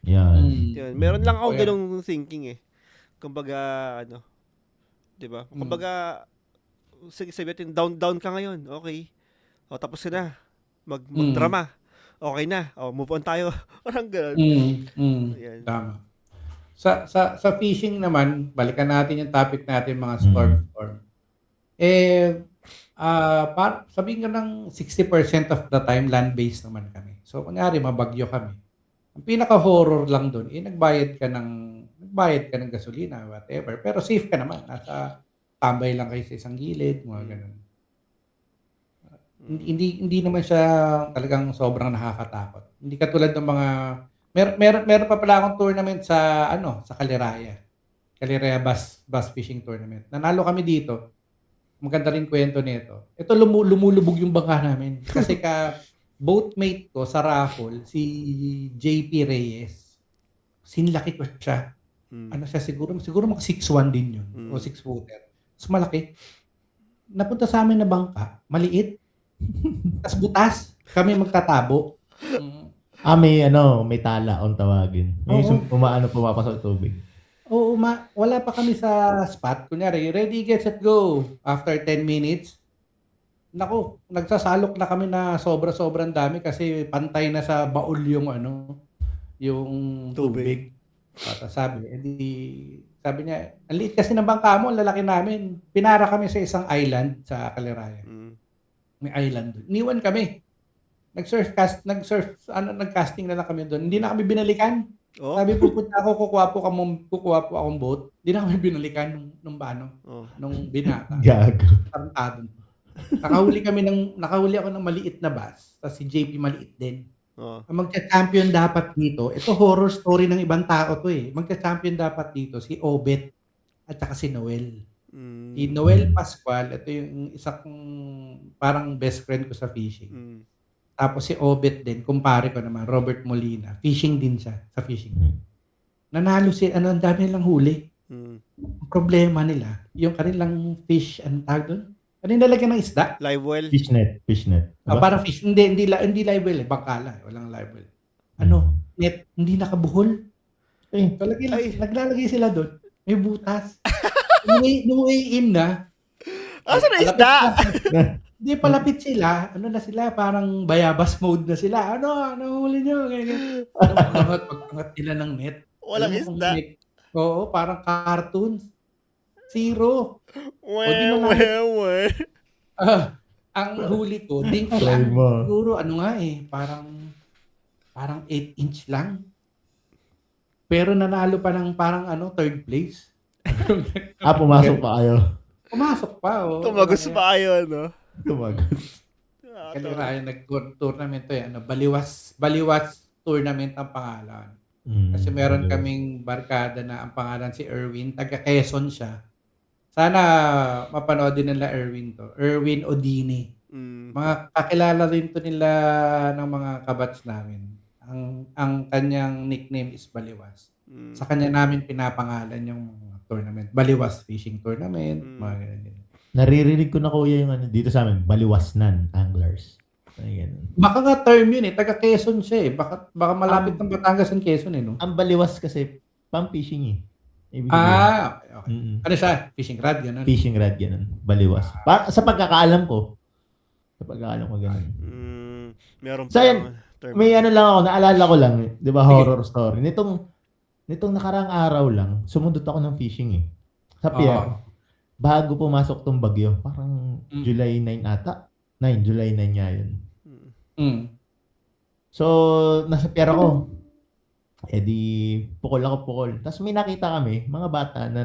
Speaker 3: Yan.
Speaker 2: Yun. Meron lang ako
Speaker 1: Totoo yan.
Speaker 2: ganung thinking eh. Kumbaga 'di ba? Kumbaga sige sabihin down ka ngayon. Okay. Tapos na. Magdrama. Okay na. Move on tayo. Parang gano'n. Ayan.
Speaker 1: Tama. Sa fishing naman, balikan natin yung topic natin, mga storm. Sabihin ko ng 60% of the time land-based naman kami. So, kunyari, mabagyo kami. Ang pinaka-horror lang doon, nagbayad ka ng gasolina, whatever. Pero safe ka naman. Nasa tambay lang kayo sa isang gilid, mga ganun. Hindi naman siya talagang sobrang nakakatakot. Hindi katulad ng mga meron pa pala akong tournament sa Caliraya. Caliraya bass fishing tournament. Nanalo kami dito. Maganda rin kwento nito. Ito lumulubog yung bangka namin kasi boatmate ko sa raffle si JP Reyes. Sinlaki ko siya. Siya siguro mga 6'1" din yun o 6 footer. Mas malaki. Napunta sa amin na bangka, maliit. Tas butas, kami magtatabo.
Speaker 3: May tala on tawagin. May pumapasok tubig.
Speaker 1: Oo, wala pa kami sa spot. Kunyari, ready, get, set, go. After 10 minutes, nagsasalok na kami na sobrang dami kasi pantay na sa baul yung tubig. Sabi niya, ang liit kasi ng bangka mo, ang lalaki namin. Pinara kami sa isang island sa Caliraya. May island doon. Iniwan kami. Nag-casting na lang kami doon. Hindi na kami binalikan. Sabi, pupunta ako, kukuha po akong boat. Hindi na kami binalikan nung binata.
Speaker 3: Gago.
Speaker 1: Tarantado. Nakahuli ako ng maliit na bass. Tapos si JP maliit din. Ang magka-champion dapat dito, ito horror story ng ibang tao to eh. Magka-champion dapat dito si Obet at saka si Noel. Si Noel Pascual, ito yung isa kong parang best friend ko sa fishing. Tapos si Obet din, kumpare ko naman, Robert Molina. Fishing din siya, sa fishing. Nanalo ang dami nilang huli. Ang problema nila, yung kanilang fish, anong tawag doon? Ano yung lalagyan ng isda?
Speaker 2: Live well.
Speaker 3: Fishnet. Diba?
Speaker 1: Parang fish. Hindi live well eh. Bangkala. Walang live well. Net, hindi nakabuhol. Naglalagay sila doon. May butas. Nung in na.
Speaker 2: Saan na isda?
Speaker 1: Hindi, palapit sila. Na sila? Parang bayabas mode na sila. Huli nyo? Pagpangat nila ng net.
Speaker 2: Walang isda.
Speaker 1: Oo, parang cartoons. Zero. Ang huli ko, dink lang. Siguro, parang 8-inch lang. Pero nanalo pa ng parang third place.
Speaker 3: Pumasok pa kayo.
Speaker 1: Pumasok pa.
Speaker 2: Tumagos pa kayo, no?
Speaker 3: Tumagos.
Speaker 1: Caliraya nag-tournament to eh. Baliwas tournament ang pangalan. Kasi meron kaming barkada na ang pangalan si Erwin. Taga Quezon siya. Sana mapanood din nila Erwin to. Erwin Odini. Mga kakilala rin to nila ng mga kabats namin. Ang kanyang nickname is Baliwas. Sa kanya namin pinapangalan yung tournament. Baliwas Fishing Tournament. Mga ganyan.
Speaker 3: Naririnig ko na kuya yung dito sa amin, Baliwasnan Anglers. Ay, ganun.
Speaker 1: Baka nga term yun eh. Taga Quezon siya eh. Baka malapit ng Batangas ang Quezon eh, no?
Speaker 3: Ang baliwas kasi, pang-fishing eh. Ibig sabihin,
Speaker 1: Okay.
Speaker 3: mm,
Speaker 1: Ano siya? Fishing rod, gano'n.
Speaker 3: fishing rod, ganun. Baliwas. Sa pagkakaalam ko. Sa pagkakaalam ko, ganun.
Speaker 2: Meron
Speaker 3: So, yan,
Speaker 2: term.
Speaker 3: may ano lang ako, naalala ko lang, di ba,
Speaker 1: Sige.
Speaker 3: horror story. Nitong nakarang araw lang, sumundot ako ng fishing eh. Sa pier. Bago pumasok tong bagyo. Parang July 9 ata. July 9 nga yun. So, nasa pier ako. Eh di, pukol. Tapos may nakita kami, mga bata na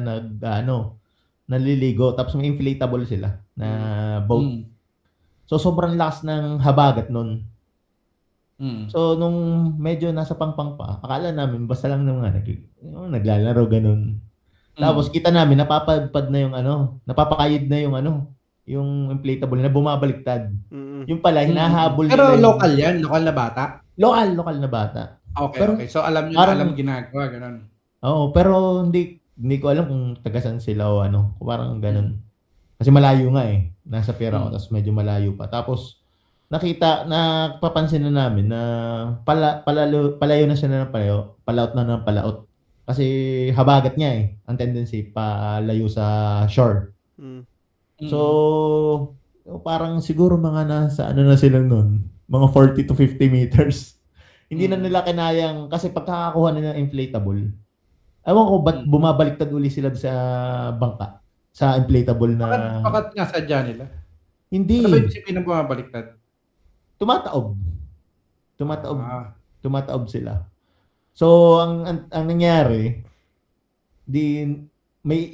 Speaker 3: naliligo. Tapos may inflatable sila na boat. So, sobrang lakas ng habagat nun. So, nung medyo nasa pangpang pa, akala namin basta lang naglalaro ganun. Tapos kita namin napapadpad na napapakayod na yung inflatable na bumabaliktad. Yung pala hinahabol
Speaker 1: Pero
Speaker 3: nila
Speaker 1: local yan, lokal na bata.
Speaker 3: Lokal na bata.
Speaker 1: Okay. So alam niyo na alam ginagawa ganun.
Speaker 3: Oo, pero hindi ko alam kung taga saan sila o parang ganun. Kasi malayo nga eh. Nasa pera ako, tapos medyo malayo pa. Tapos napapansin na namin na palayo na siya ng palayo, palaot na ng palaot. Kasi habagat niya eh. Ang tendency, palayo sa shore. So, parang siguro mga nasa na sila nun. Mga 40 to 50 meters. Hindi na nila kinayang, kasi pagkakakuha nila ng inflatable, ewan ko ba't bumabaliktad uli sila sa bangka. Sa inflatable na...
Speaker 1: Bakit nga sadya nila?
Speaker 3: Hindi.
Speaker 1: Ano ba yung isipin ng bumabaliktad?
Speaker 3: Tumataob sila. So, ang nangyari, may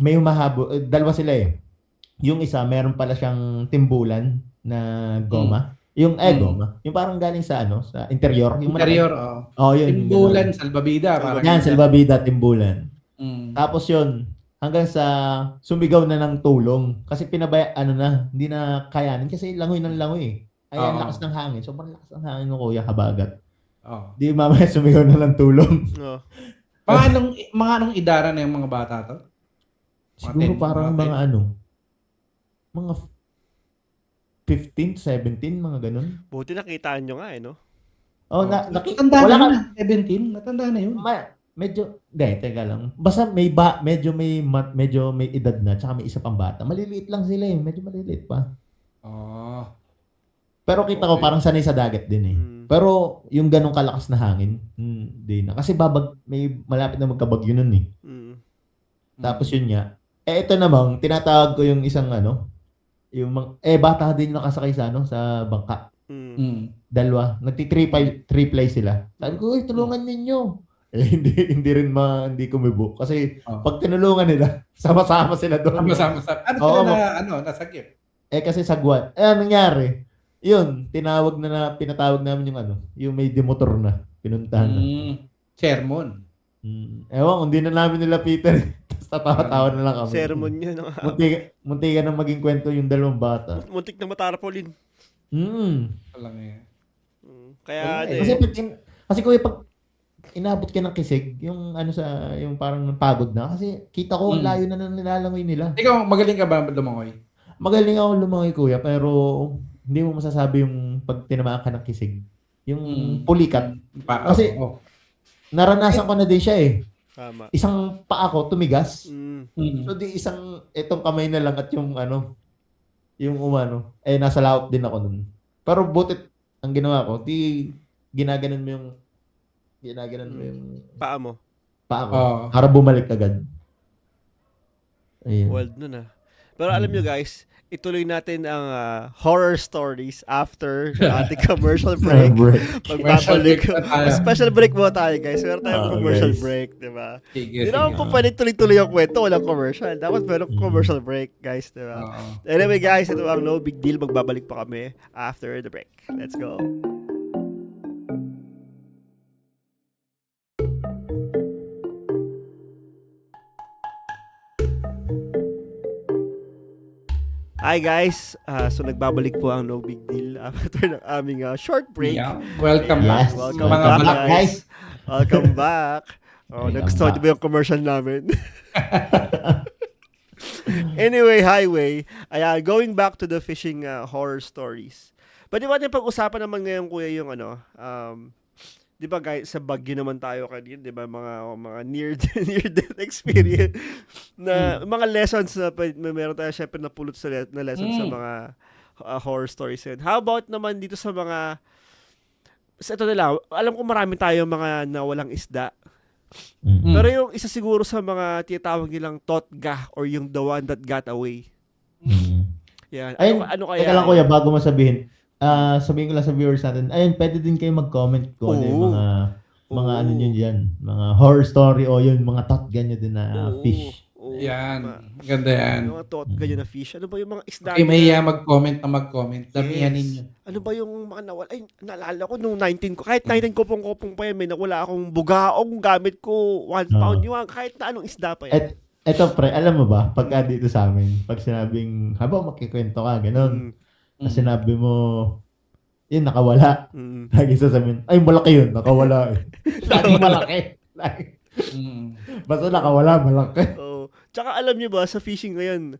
Speaker 3: humahabol, dalawa sila eh. Yung isa, meron pala siyang timbulan na goma. Goma. Yung parang galing sa interior. Yung
Speaker 1: interior,
Speaker 3: yun.
Speaker 1: Timbulan, salbabida.
Speaker 3: Yan, salbabida, timbulan. Tapos yun, hanggang sa sumigaw na ng tulong. Kasi hindi na kayanin. Kasi langoy ng langoy eh. Ay, ang lakas ng hangin. Sobrang lakas ng hangin ng kuya, habagat. Di mamaya sumigaw na lang tulong.
Speaker 1: Mga anong idara na yung mga bata to?
Speaker 3: Siguro parang mga mga 15, 17, mga ganun.
Speaker 2: Buti nakitaan nyo nga no?
Speaker 1: Natanda na 17? Natanda na yun.
Speaker 3: Teka lang. Basta medyo may edad na, tsaka may isa pang bata. Maliliit lang sila eh. Medyo maliliit pa. Pero kita ko parang sanay sa dagat din eh. Pero yung ganong kalakas na hangin, hindi na. Kasi may malapit na magkabagyo nun eh. Tapos yun nga. Ito namang, tinatawag ko yung isang bata din nakasakay sa bangka. Dalawa. Nagti-triple sila. Sabi ko, tulungan ninyo. Hindi kumibo. Kasi pag tinulungan nila, sama-sama sila doon.
Speaker 1: Sama-sama. Sila nasagip?
Speaker 3: Kasi sagwan. Nangyari? Yun, pinatawag namin yung may demotor na. Pinuntahan na.
Speaker 1: Sermon.
Speaker 3: Ewan, hindi na namin nila Peter. Tapos tatawa-tawa na lang kami.
Speaker 2: Sermon yun.
Speaker 3: Munti ka nang maging kwento yung dalawang bata.
Speaker 2: Muntik na matarpaulin.
Speaker 1: Alam nga.
Speaker 2: Kaya
Speaker 3: kasi kuya, pag inabot ka ng kisig, yung parang pagod na. Kasi kita ko, ang layo na nilalangoy nila.
Speaker 1: Ikaw, magaling ka ba lumangoy?
Speaker 3: Magaling ako lumangoy kuya, pero hindi mo masasabi yung pag tinamaan ka ng kisig. Yung pulikat. Kasi naranasan ko na din siya eh.
Speaker 2: Tama.
Speaker 3: Isang paa ko tumigas.
Speaker 2: Mm.
Speaker 3: So di itong kamay na lang at yung nasa laot din ako nun. Pero butit ang ginawa ko, ginaganon mo yung
Speaker 2: Paa mo.
Speaker 3: paa ko para bumalik agad. Ayun.
Speaker 2: Wild nun ah. Pero alam nyo guys, ituloy natin ang horror stories after the ating commercial break. Magbabalik. Special break mo tayo guys. Meron tayong commercial break, diba? Hindi naman po pwede tuloy-tuloy ang kwento. Walang commercial. Dapat meron commercial break guys, diba? Anyway guys, ito ang No Big Deal. Magbabalik pa kami after the break. Let's go. Hi guys, so nagbabalik po ang No Big Deal after ng aming short break.
Speaker 1: Yeah. Welcome back.
Speaker 2: Welcome
Speaker 1: Mga
Speaker 2: back
Speaker 3: guys.
Speaker 2: Welcome back. Nagustuhan niyo ba yung commercial namin? Anyway, highway. Going back to the fishing horror stories. Pwede ba natin pag-usapan naman ngayon, kuya, yung di ba guys, sa Baguio naman tayo kanina, di ba, mga near death experience na mga lessons na meron tayo syempre napulot na lessons sa mga horror stories. And how about naman dito sa mga ito nila, alam ko marami tayo mga nawalang isda. Pero yung isa siguro sa mga tinatawag nilang totga or yung the one that got away. Yan. Ano kaya?
Speaker 3: Teka lang kuya, bago mo sabihin, sabihin ko lang sa viewers natin, ayun, pwede din kayo mag-comment kung ano yung mga ano nyo dyan, mga horror story o yun, mga totga nyo din na fish.
Speaker 1: Yan. Ganda yan.
Speaker 2: Yung mga totga nyo na fish. Ano ba yung mga isda?
Speaker 1: Okay, mahiya mag-comment. Damihan ninyo.
Speaker 2: Ano ba yung mga nawala? Ay, naalala ko nung 19 ko. Kahit 19 kopong-kopong pa yan, may nawala akong bugaong gamit ko. 1 pound yung kahit na anong isda pa yan.
Speaker 3: Eto pre, alam mo ba, pagka dito sa amin, pag sinabing, habang makikwento ka, ganun, sinabi mo, yun, nakawala. Lagi sasabihin, ay, malaki yun, nakawala eh. Lagi malaki. Basta nakawala, malaki.
Speaker 2: Tsaka alam niyo ba, sa fishing ngayon,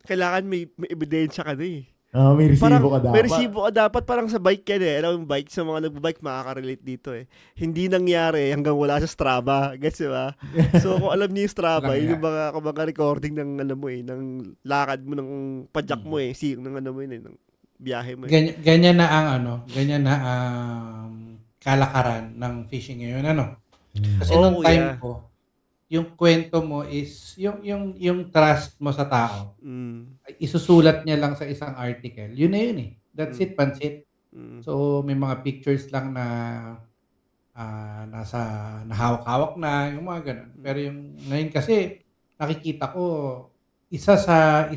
Speaker 2: kailangan may ebidensya ka na eh.
Speaker 3: May resibo ka dapat.
Speaker 2: May resibo ka dapat, parang sa bike yan eh. Alam mo, bike, sa mga nagbabike, makaka-relate dito eh. Hindi nangyari hanggang wala sa Strava. Gets ba? So, kung alam niyo yung Strava, yun yung mga recording ng, ng lakad mo, ng padyak mo eh. Ng ng biyahe mo eh.
Speaker 1: Ganyan na ang kalakaran ng fishing ngayon, Kasi nung time ko, yung kwento mo is yung trust mo sa tao. Isusulat niya lang sa isang article. Yun na yun eh. That's it, pansit. So may mga pictures lang na nasa nahawak-hawak na, yung mga ganun. Pero yung ngayon kasi nakikita ko isa sa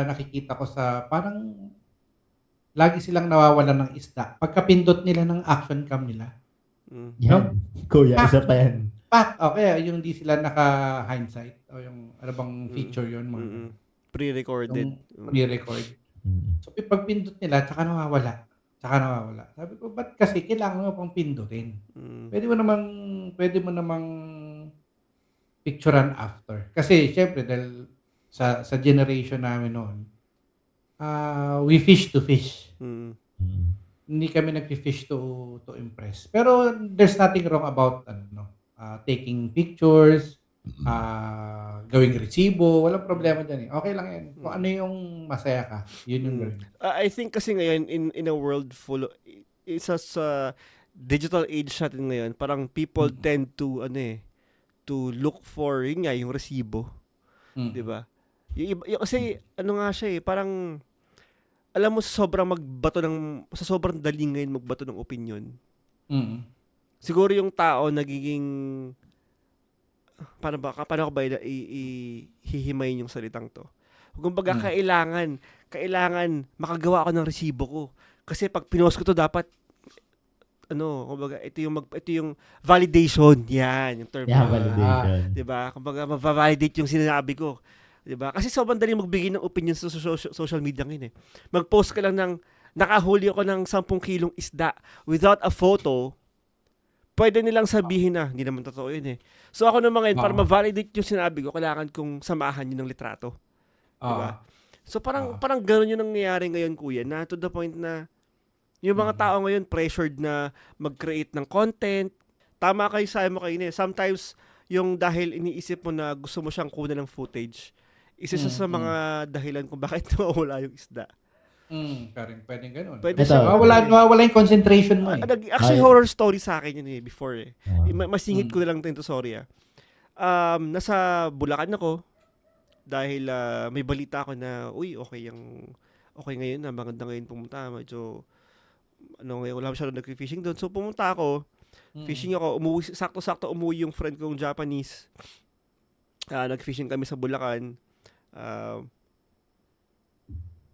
Speaker 1: nakikita ko sa parang lagi silang nawawalan ng isda. Pagkapindot nila ng action cam nila.
Speaker 3: Yan. Kuya, isa pa yan.
Speaker 1: Okay, yung di sila naka-hindsight o yung ano bang feature yun mga
Speaker 2: pre-recorded.
Speaker 1: Pre-record. So pag pindot nila, tsaka nawawala. Sabi ko, ba't kasi kailangan mo pang pindutin? Pwede mo namang picturean after. Kasi syempre dahil sa generation namin noon, we fish to fish. Hindi kami nag-fish to impress. Pero there's nothing wrong about taking pictures, gawing resibo, walang problema dyan eh. Okay lang yan. Kung ano yung masaya ka, yun yung gawin.
Speaker 2: I think kasi ngayon, in a world full of, isa sa digital age natin ngayon, parang people tend to, to look for, yun nga, yung resibo. Diba? Kasi, nga siya eh, parang, alam mo, sa sobrang dali ngayon magbato ng opinion. Siguro yung tao nagiging paano ko ba hihimayin yung salitang to? Kumbaga kailangan makagawa ako ng resibo ko. Kasi pag pinost ko to dapat kumbaga ito yung validation. Yan, yung term.
Speaker 3: Yeah, validation.
Speaker 2: 'Di ba? Kumbaga ma-validate yung sinabi ko. 'Di ba? Kasi sobrang dali magbigay ng opinion sa social media ngayon eh. Mag-post ka lang ng nakahuli ako ng 10 kilong isda without a photo. Pwede nilang sabihin na, hindi naman totoo yun eh. So ako naman ngayon, para ma-validate yung sinabi ko, kailangan kong samahan yun ng litrato. Diba? So parang gano'n yung nangyayari ngayon, kuya, na to the point na yung mga tao ngayon pressured na mag-create ng content. Tama kayo sa mo kayo sometimes, yung dahil iniisip mo na gusto mo siyang kunan ng footage, isa sa mga dahilan kung bakit nawawala yung isda.
Speaker 1: Pwedeng ganun.
Speaker 2: Pwede
Speaker 1: nawawala yung concentration mo eh.
Speaker 2: Actually, horror story sa akin yun eh, before eh. Masingit ko na lang ito, sorry nasa Bulacan ako dahil may balita ako na, okay ngayon na, maganda ngayon pumunta. Medyo, wala masyadong nag-fishing doon. So, pumunta ako, fishing ako, sakto-sakto umuwi yung friend kong Japanese. Nag-fishing kami sa Bulacan.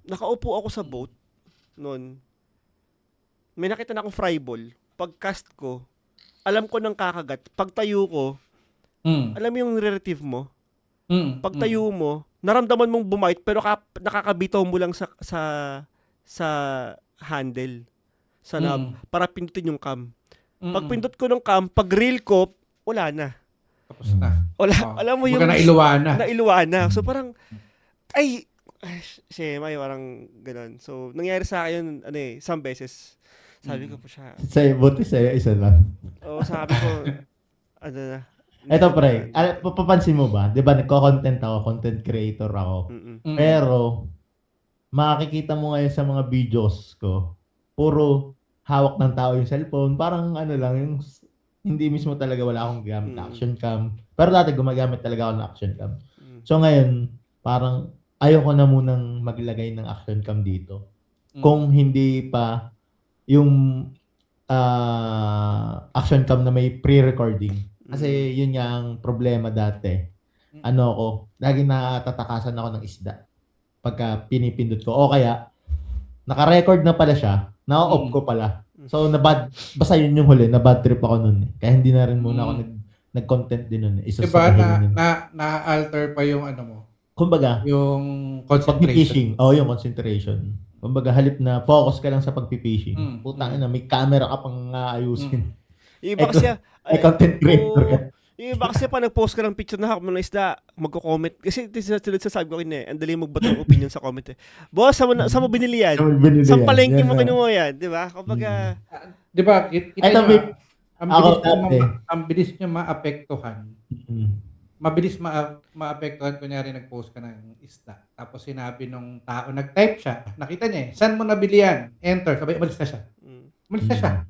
Speaker 2: Nakaupo ako sa boat noon. May nakita na akong fry ball. Pag-cast ko, alam ko nang kakagat. Pagtayo ko, alam mo yung relative mo? Pagtayo mo, naramdaman mong bumite pero nakakabitaw mo lang sa handle. Sa knob, para pindutin yung cam. Pag pindot ko ng cam, pag reel ko, wala na.
Speaker 1: Tapos na.
Speaker 2: Alam mo yung...
Speaker 1: Nailuwa na.
Speaker 2: So parang, Siya, parang gano'n. So, nangyari sa akin yun, isang beses. Sabi ko po siya,
Speaker 3: Buti sa'yo, isa lang.
Speaker 2: sabi ko, na, hindi
Speaker 3: Eto
Speaker 2: ko na,
Speaker 3: pre, papansin mo ba? Di ba nagko-content ako, content creator ako.
Speaker 2: mm.
Speaker 3: Pero, makikita mo ngayon sa mga videos ko, puro hawak ng tao yung cellphone. Parang ano lang, yung hindi mismo talaga wala akong gamit na action cam. Pero dati gumagamit talaga ako ng action cam. So ngayon, parang ayoko na munang maglagay ng action cam dito. Kung hindi pa yung action cam na may pre-recording. Kasi yun nga ang problema dati. Ano ako, lagi natatakasan ako ng isda pagka pinipindot ko. O kaya, naka-record na pala siya, na-off ko pala. So, basta yun yung huli, na-bad trip ako nun. Kaya hindi na rin muna ako nag-content din nun. Isa
Speaker 1: Diba
Speaker 3: sa dahilan yun.
Speaker 1: na-alter pa yung ano mo?
Speaker 3: Kumbaga,
Speaker 1: Yung concentration.
Speaker 3: pag-fishing. Yung concentration. Kumbaga, halip na focus ka lang sa pag-fishing. Putang ina, may camera ka pang ayusin.
Speaker 2: Yung iba kasi,
Speaker 3: Ay, content creator ka.
Speaker 2: yung iba kasi pa nag-post ka ng picture na hawak mo ng isda, magko-comment. Kasi sasabi ko ang dali magbato ng opinion sa comment. Boss, saan mo binili yan? Saan palengke mo kinuha yan? Di ba? Kumbaga,
Speaker 1: di ba, kita nyo, ang bilis nyo maapektuhan. Mabilis maapektuhan, kunyari nag-post ka ng isda. Tapos sinabi nung tao, nag-type siya. Nakita niya saan mo nabili yan? Enter. Sabay, umalis na siya. Umalis na siya.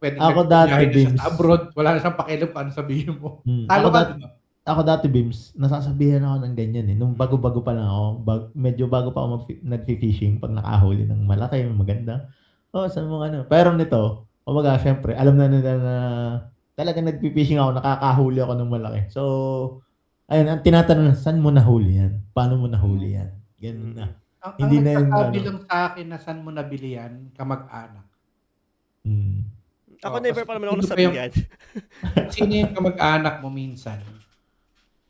Speaker 1: Pwede
Speaker 3: ako dati, Bims.
Speaker 1: Abroad, wala na siyang pakialam kung ano sabihin mo.
Speaker 3: Ako dati, Bims, nasasabihan ako ng ganyan eh. Nung bago-bago pa lang ako, medyo bago pa ako nag-fishing, pag nakahuli ng malaki, maganda. Saan mo ano? Pero nito, kumbaga, syempre, alam na nila na talaga nag-fishing ako, nakakahuli ako ng malaki. So, ayun, ang tinatanong na, saan mo nahuli yan? Paano mo nahuli yan? Ganun na.
Speaker 1: Hindi na yung lang sa akin na saan mo nabili yan, kamag-anak.
Speaker 2: Ako never pa naman ako nasabihan.
Speaker 1: Sino yung kamag-anak mo minsan?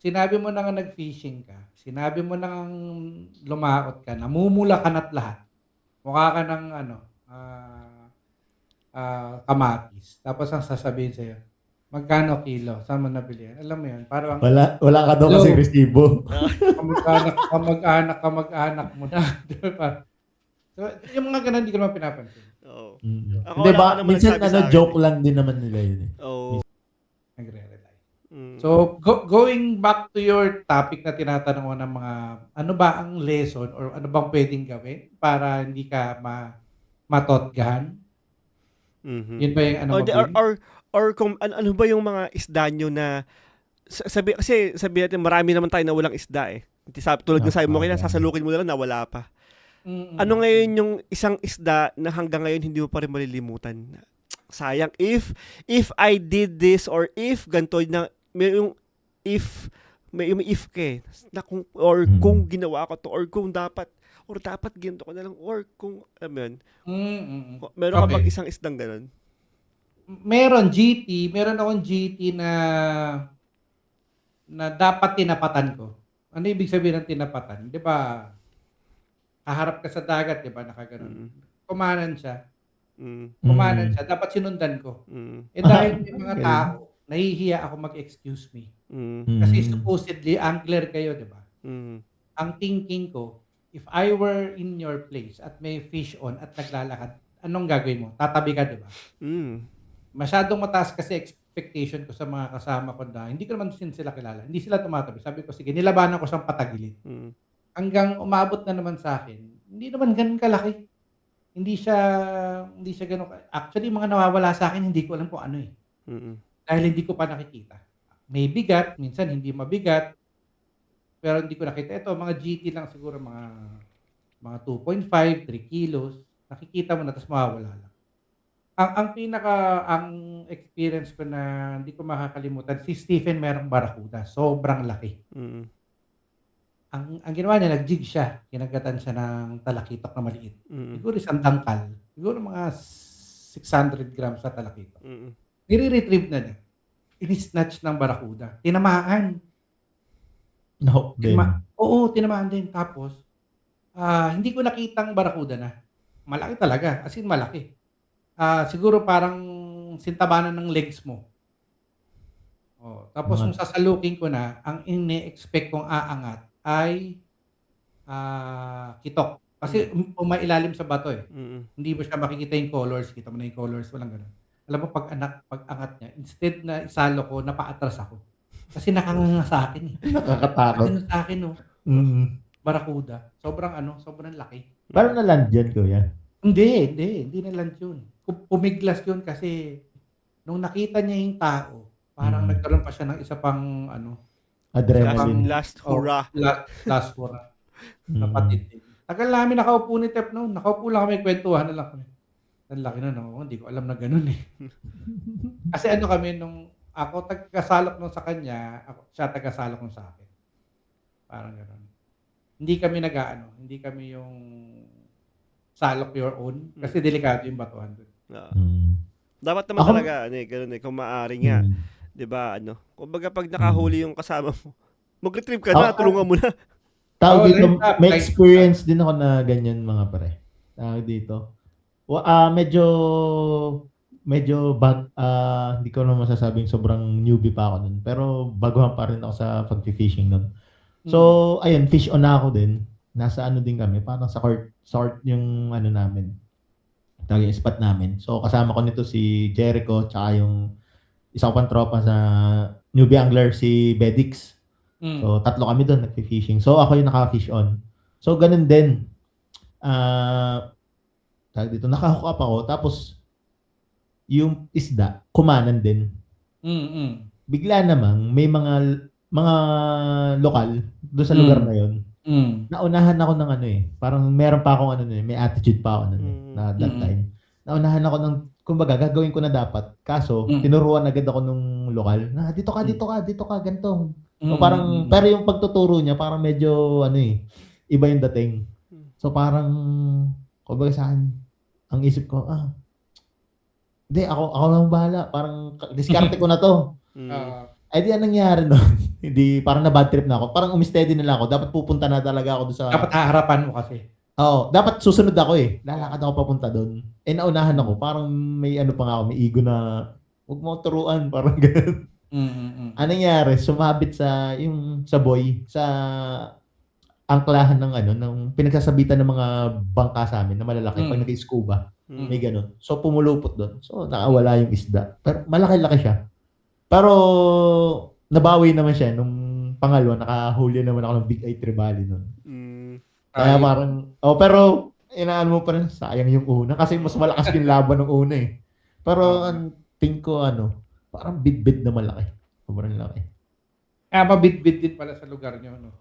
Speaker 1: Sinabi mo na nga nag-fishing ka. Sinabi mo na nga lumaot ka. Namumula ka na't lahat. Mukha ka ng kamatis. Tapos ang sasabihin sa'yo, magkano kilo? Saan mo nabili yan? Alam mo yun? Parang,
Speaker 3: wala ka daw kasi resibo.
Speaker 1: Kamag-anak mo na. Diba? So, yung mga ganun, hindi ko naman pinapansin.
Speaker 3: Diba, minsan joke lang din naman nila yun eh.
Speaker 1: Nagre-rely. So, going back to your topic na tinatanong mo ng mga, ano ba ang lesson or ano bang pwedeng gawin para hindi ka matotgahan? Yun ba yung ano mo?
Speaker 2: Or kung ano ba yung mga isda nyo na, kasi sabi natin, marami naman tayo na walang isda eh. Tulad ng sabi mo kaya, sasalukin mo na lang, nawala pa. Ano ngayon yung isang isda na hanggang ngayon hindi mo pa rin malilimutan? Sayang, if I did this or if ganito na may if ka eh, na kung ginawa ko to or kung dapat ginto ko na lang or kung alam mo yun. Meron ka bang isang isdang ganun?
Speaker 1: Meron akong GT na dapat tinapatan ko. Ano ibig sabihin ng tinapatan? 'Di ba? Haharap ka sa dagat, 'di ba? Nakaganoon. Kumanan siya. Dapat sinundan ko. Dahil may mga tao, nahihiya ako mag-excuse me. Kasi supposedly angler kayo, 'di ba? Ang thinking ko, if I were in your place at may fish on at naglalakad, anong gagawin mo? Tatabi ka, 'di ba? Masyadong mataas kasi expectation ko sa mga kasama ko na hindi ko naman sila kilala. Hindi sila tumatabi. Sabi ko, sige, nilabanan ko siyang patagilid. Hanggang umabot na naman sa akin, hindi naman ganun kalaki. Hindi siya ganun. Actually, mga nawawala sa akin, hindi ko alam kung ano eh. Dahil hindi ko pa nakikita. May bigat, minsan hindi mabigat. Pero hindi ko nakita. Ito, mga GT lang siguro, mga 2.5, 3 kilos. Nakikita mo na, tapos mawawala lang. Ang experience ko na hindi ko makakalimutan, si Stephen merong barakuda. Sobrang laki. Ang ginawa niya, nag-jig siya. Kinagatan siya ng talakitok na maliit. Siguro isang dangkal. Siguro mga 600 grams na talakitok. Nire-retrieve na niya. Ini-snatch ng barakuda. Tinamaan. Oo, tinamaan din. Tapos, hindi ko nakitang barakuda na. Malaki talaga. As in, malaki. Siguro parang sintabanan ng legs mo. Tapos, nung sasalukin ko na, ang ine-expect kong aangat ay kitok. Kasi umailalim sa bato eh.
Speaker 2: Mm.
Speaker 1: Hindi mo siya makikita yung colors. Kita mo na yung colors. Walang ganun. Alam mo, pag angat niya, instead na isalo ko, napaatras ako. Kasi nakanganga sa akin eh.
Speaker 3: Nakakatakot.
Speaker 1: Nakanganga sa akin, no?
Speaker 3: Mm.
Speaker 1: Barakuda. Sobrang laki.
Speaker 3: Paano na-land yan, kuya?
Speaker 1: Hindi na lang yun. Pumiglas yun kasi nung nakita niya yung tao, parang nagkaroon pa siya ng isa pang
Speaker 3: Adrenaline.
Speaker 2: Last hurrah.
Speaker 1: last hurrah. Napatid din. Tagal namin nakaupo ni Tep noon. Nakaupo lang kami, kwentuhan na lang kami. Ang laki nun, hindi ko alam na ganun eh. Kasi kami nung ako tagasalok nung sa kanya, siya tagasalok nung sa akin. Parang ganun. Hindi kami hindi kami yung salok your own kasi delikado yung batuhan doon.
Speaker 2: Dapat naman talaga ganun kung maaari nga, 'di ba? Kumbaga pag nakahuli yung kasama mo, mag-retrieve ka na, tulungan mo na.
Speaker 3: Tawag dito, may experience din ako na ganyan mga pre. Tawag dito. Medyo hindi ko naman masasabing sobrang newbie pa ako nun. Pero baguhan pa rin ako sa pag-fishing nun. So, ayun, fish on na ako din. Nasa din kami, parang sa court yung namin. Tawag yung spot namin. So, kasama ko nito si Jericho, tsaka yung isang pang tropa sa newbie angler, si Bedix. So, tatlo kami doon nag-fishing. So, ako yung naka-fish on. So, ganun din. Tawag dito, naka-hook up ako. Tapos, yung isda, kumanan din. Bigla namang, may mga lokal doon sa lugar na yun. Naunahan ako ng parang meron pa akong may attitude pa ako na that time. Naunahan ako ng, kumbaga, gagawin ko na dapat. Kaso, tinuruan agad ako nung lokal na dito ka, ganito. So, parang, pero yung pagtuturo niya, parang medyo, iba yung dating. So, parang, kumbaga sa akin, ang isip ko, hindi, ako lang bahala. Parang, diskarte ko na to. Di anong nangyari nun? Hindi, parang na bad trip na ako. Parang umisteady na lang ako. Dapat pupunta na talaga ako doon sa...
Speaker 1: Dapat haharapan mo kasi.
Speaker 3: Oo, dapat susunod ako eh. Lalakad ako papunta doon. Naunahan ako. Parang may pa nga ako, may ego na, huwag mo turuan. Parang gano'n. Anong nangyari? Sumabit sa buoy, sa angklahan ng pinagsasabitan ng mga bangka sa amin na malalaki pag nag-scuba. May gano'n. So, pumulupot doon. So, nakawala yung isda. Pero malaki-laki siya. Pero, nabawi naman siya. Nung pangalawa, nakahuli naman ako ng Big Eye Trevally nun. Kaya parang, pero, inaan mo pa rin, sayang yung una. Kasi mas malakas yung laban ng una eh. Pero, ang think ko, parang bit-bit na malaki. Sobrang laki.
Speaker 1: Mabit-bit din pala sa lugar nyo, no?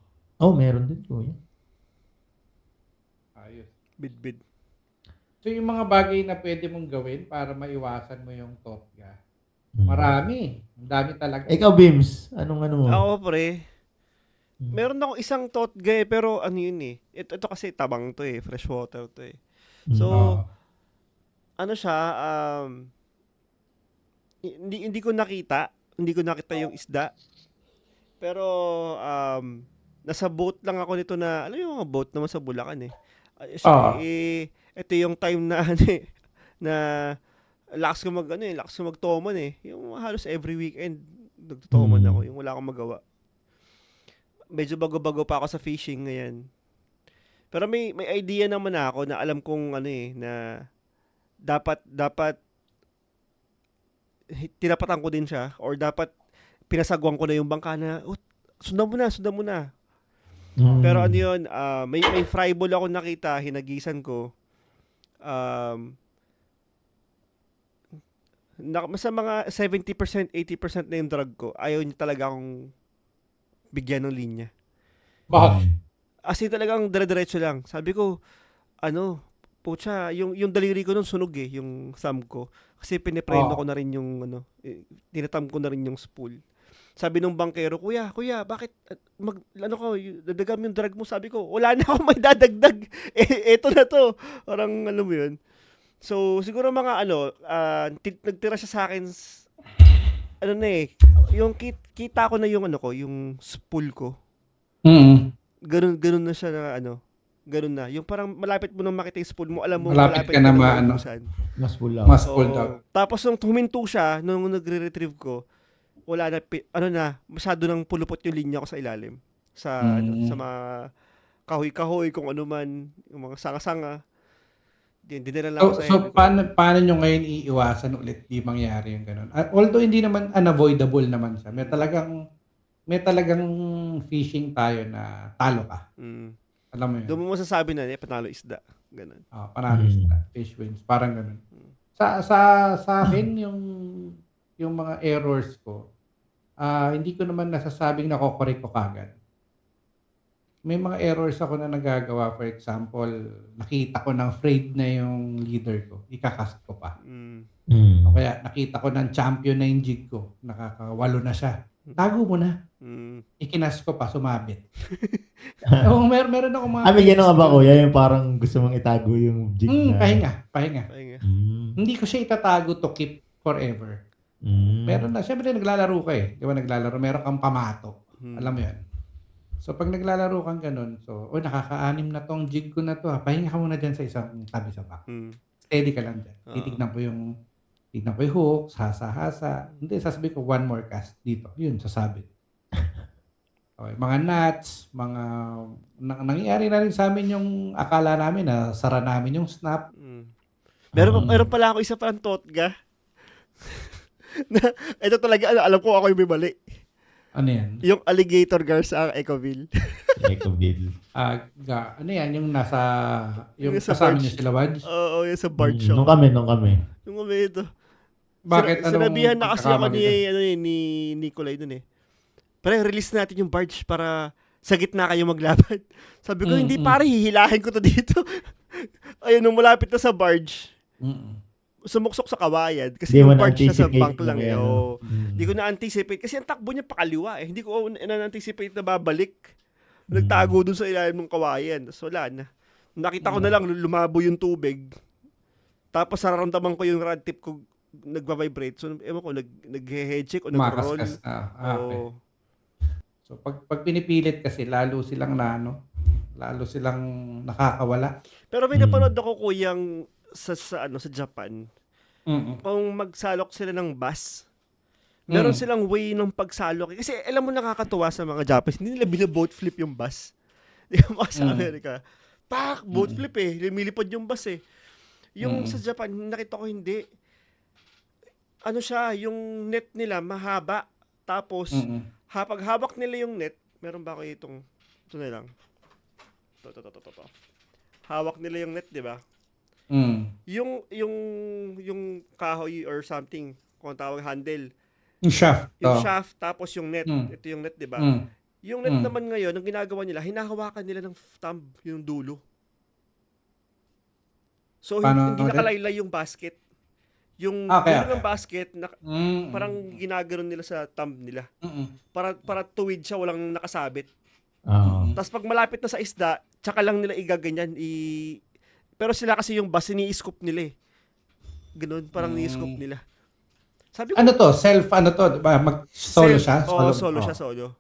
Speaker 3: Meron din ko.
Speaker 1: Ayos.
Speaker 2: Bit-bit.
Speaker 1: So, yung mga bagay na pwede mong gawin para maiwasan mo yung totga, marami. Ang dami talaga.
Speaker 3: Ikaw, Bims, anong mo?
Speaker 2: Ako, pre. Meron akong isang totga pero yun eh. Ito kasi tabang to eh. Freshwater to eh. So, siya, hindi ko nakita. Hindi ko nakita yung isda. Pero, nasa boat lang ako nito na, yung mga boat naman sa Bulacan eh. Ito yung time na, na, lakas ko magtoman eh. Yung halos every weekend, nagtotoman ako. Yung wala akong magawa. Medyo bago-bago pa ako sa fishing ngayon. Pero may idea naman ako na alam kong na dapat tinapatan ko din siya or dapat pinasagwan ko na yung bangka na sundan mo na. Pero yun, may fry ball ako nakita, hinagisan ko. Sa mga 70%, 80% na yung drag ko, ayaw niya talaga akong bigyan ng linya.
Speaker 1: Bakit?
Speaker 2: As in talagang dire-diretso lang. Sabi ko, pucha, yung daliri ko nun sunog eh, yung thumb ko. Kasi pinipreno ko na rin yung, tinatam ko na rin yung spool. Sabi nung bankero, kuya, bakit, dadagam yung drag mo? Sabi ko, wala na akong may dadagdag. Eto na to. Parang, alam mo yun. So, siguro mga nagtira siya sa akin, yung kita ko na yung yung spool ko. Ganun na siya na ganun na. Yung parang malapit mo nang makita yung spool mo, alam mo
Speaker 1: malapit ka na
Speaker 3: mas full out.
Speaker 1: Mas full out.
Speaker 2: Tapos nung huminto siya, nung nagre-retrieve ko, wala na, masyado nang pulupot yung linya ko sa ilalim. Sa mga kahoy-kahoy, kung ano man, yung mga sanga-sanga. Dinala lang ako
Speaker 1: So,
Speaker 2: sa
Speaker 1: so
Speaker 2: heavy ko.
Speaker 1: paano nyo ngayon iiwasan ulit di mangyari yung ganun? Although hindi naman unavoidable naman siya. May talagang fishing tayo na talo ka.
Speaker 2: Mm.
Speaker 1: Alam mo
Speaker 2: Doon
Speaker 1: yun?
Speaker 2: mo masasabi na, panalo isda. Ganun.
Speaker 1: Panalo sila. Fish wins. Parang ganun. Sa akin, yung mga errors ko, hindi ko naman nasasabing nakokorek ko kagad. May mga errors ako na nagagawa. For example, nakita ko na afraid na yung leader ko. Ikakast ko pa. O kaya nakita ko ng champion na yung jig ko. Nakakawalo na siya. Tago mo na. Ikinas ko pa, sumabit. Meron ako mga...
Speaker 3: May gano'n ba, kuya? Yung parang gusto mong itago yung jig na...
Speaker 1: Pahinga.
Speaker 3: Mm.
Speaker 1: Hindi ko siya itatago to keep forever. Meron na. Siyempre, naglalaro ka eh. Di ba naglalaro? Meron kang pamato. Alam mo yun. So, pag naglalaro kang ganun, nakaka-anim na tong jig ko na to. Pahinga ka muna dyan sa isang tabi sa back. Steady ka lang dyan. Titignan ko yung hook, hasa-hasa. Hindi, sasabihin ko, one more cast dito. Yun, sasabit. Okay. Mga nuts, nangyayari na rin sa amin yung akala namin na sara namin yung snap.
Speaker 2: Meron pala ako isa parang totga. Ito talaga, alam ko ako yung may mali.
Speaker 1: Ano yan?
Speaker 2: Yung alligator gar sa Ecoville.
Speaker 3: Ecoville.
Speaker 1: Ano yan? Yung nasa... Yung
Speaker 2: Yung sa
Speaker 1: kasama
Speaker 2: barge.
Speaker 1: niyo sila, Wadj?
Speaker 2: Oo, yung sa barge show.
Speaker 3: Nung kami.
Speaker 2: Yung kami ito.
Speaker 1: Bakit?
Speaker 2: Sinabihan na kasi ako
Speaker 1: pagkakamali
Speaker 2: ni Nicolay dun eh. Pre, release natin yung barge para sa gitna kayo maglaban. Sabi ko, hindi pare, hihilahin ko to dito. Ayun, nung malapit na sa barge, sumuksok sa kawayan. Kasi
Speaker 3: Di mo
Speaker 2: yung barge siya sa
Speaker 3: na-anticipate
Speaker 2: bank lang.
Speaker 3: na yan, no?
Speaker 2: Hindi ko na-anticipate. Kasi ang takbo niya pakaliwa eh. Hindi ko na-anticipate na babalik. Nagtago dun sa ilalim ng kawayan. So wala na. Nakita ko na lang, lumabo yung tubig. Tapos nararamdaman ko yung rod tip ko nagva-vibrate. So, ewan ko, nag-head check o nag-roll.
Speaker 1: Makaskas na. Okay. So, pag pinipilit kasi, lalo silang nakakawala.
Speaker 2: Pero may napanood ako, kuyang, sa Japan, kung magsalok sila ng bus, meron silang way ng pagsalok. Kasi alam mo, nakakatuwa sa mga Japanese, hindi nila binaboat flip yung bus. Di ba sa Amerika? Boat flip eh. Lumilipad yung bus eh. Yung sa Japan, nakita ko hindi. Ano siya, yung net nila mahaba. Tapos, pag hawak nila yung net, meron ba ako ito na lang. Ito. Hawak nila yung net, di ba? Yung kahoy or something, kung tawag handle.
Speaker 1: Yung shaft.
Speaker 2: Yung shaft, tapos yung net. Ito yung net, di ba? Yung net
Speaker 1: Mm.
Speaker 2: naman ngayon, ang ginagawa nila, hinahawakan nila ng thumb, yung dulo. So,
Speaker 1: Paano
Speaker 2: hindi
Speaker 1: ulit?
Speaker 2: nakalaylay yung basket. Yung
Speaker 1: Okay,
Speaker 2: dulo ng basket, parang ginaganon nila sa thumb nila. Para tuwid siya, walang nakasabit. Tapos pag malapit na sa isda, tsaka lang nila igaganyan. Pero sila kasi yung bus, ini-scoop nila eh. Ganun, parang ni-scoop nila. Sabi ko,
Speaker 1: Ano to? Diba? Mag-solo siya?
Speaker 2: Oo, solo siya, solo.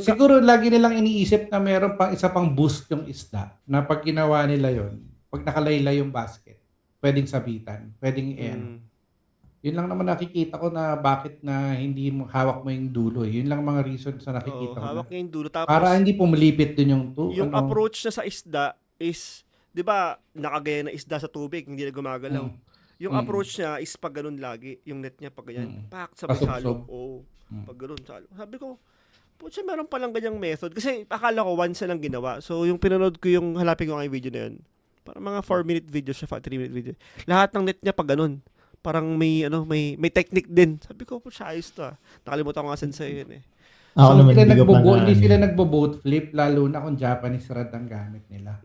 Speaker 1: Siguro lagi nilang iniisip na meron pang isa pang boost yung isda na pag ginawa nila yon, pag nakalaylay yung basket, pwedeng sabitan, pwedeng Yun lang naman nakikita ko na bakit na hindi mo hawak mo yung dulo. Yun lang mga reasons na nakikita ko.
Speaker 2: hawak niya yung dulo. Tapos,
Speaker 1: Para hindi pumilipit dun
Speaker 2: yung approach na sa isda is, di ba, nakagaya na isda sa tubig, hindi na gumagalaw. Yung approach niya is pag ganun lagi. Yung net niya pag ganyan. Sabay salok. Pag ganun salok. Sabi ko, putya, meron palang ganyang method. Kasi akala ko once lang ginawa. So, yung pinanood ko yung halapin ko ng video na yun. Parang mga 4-minute video siya, 3-minute video. Lahat ng net niya pag ganun. Parang may technique din. Sabi ko, putya, ayos to. Nakalimutan ko nga sa'yo yun eh.
Speaker 3: Ako naman,
Speaker 1: hindi sila nagbo-boat flip, lalo na kung Japanese rod ang gamit nila.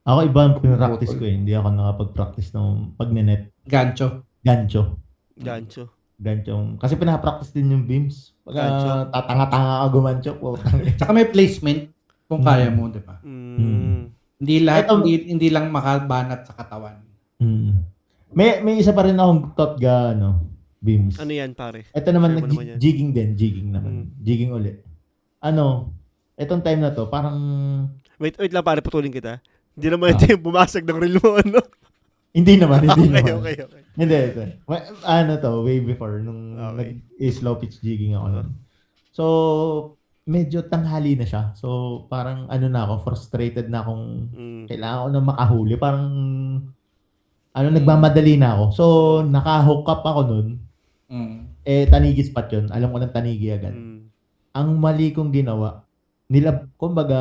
Speaker 3: Ako iba ang pinractice ko eh. Hindi ako nakapag-practice ng pag-net.
Speaker 1: Gancho.
Speaker 3: Gancho. Kasi pinapractice din yung beams. Pag tatanga-tanga ka gumancho.
Speaker 1: Tsaka may placement kung kaya mo, di ba? Hindi lang makabanat sa katawan.
Speaker 3: May isa pa rin akong totga, beams.
Speaker 2: Ano yan, pare?
Speaker 3: Ito naman,
Speaker 2: Share mo naman yan.
Speaker 3: jigging naman. Jigging ulit. Etong time na to, parang...
Speaker 2: Wait lang, pare, putulin kita. Hindi naman ito yung bumasag ng reel mo, ano?
Speaker 3: Hindi naman.
Speaker 2: Okay.
Speaker 3: Hindi, ito. Way before, nung nag-slow pitch jigging ako nun. So, medyo tanghali na siya. So, parang ano na ako, frustrated na akong
Speaker 2: Mm.
Speaker 3: kailangan ko na makahuli. Parang, nagmamadali na ako. So, naka-hook up ako nun. Tanigi spot yun. Alam ko ng Tanigi agad.
Speaker 2: Mm.
Speaker 3: Ang mali kong ginawa, kumbaga,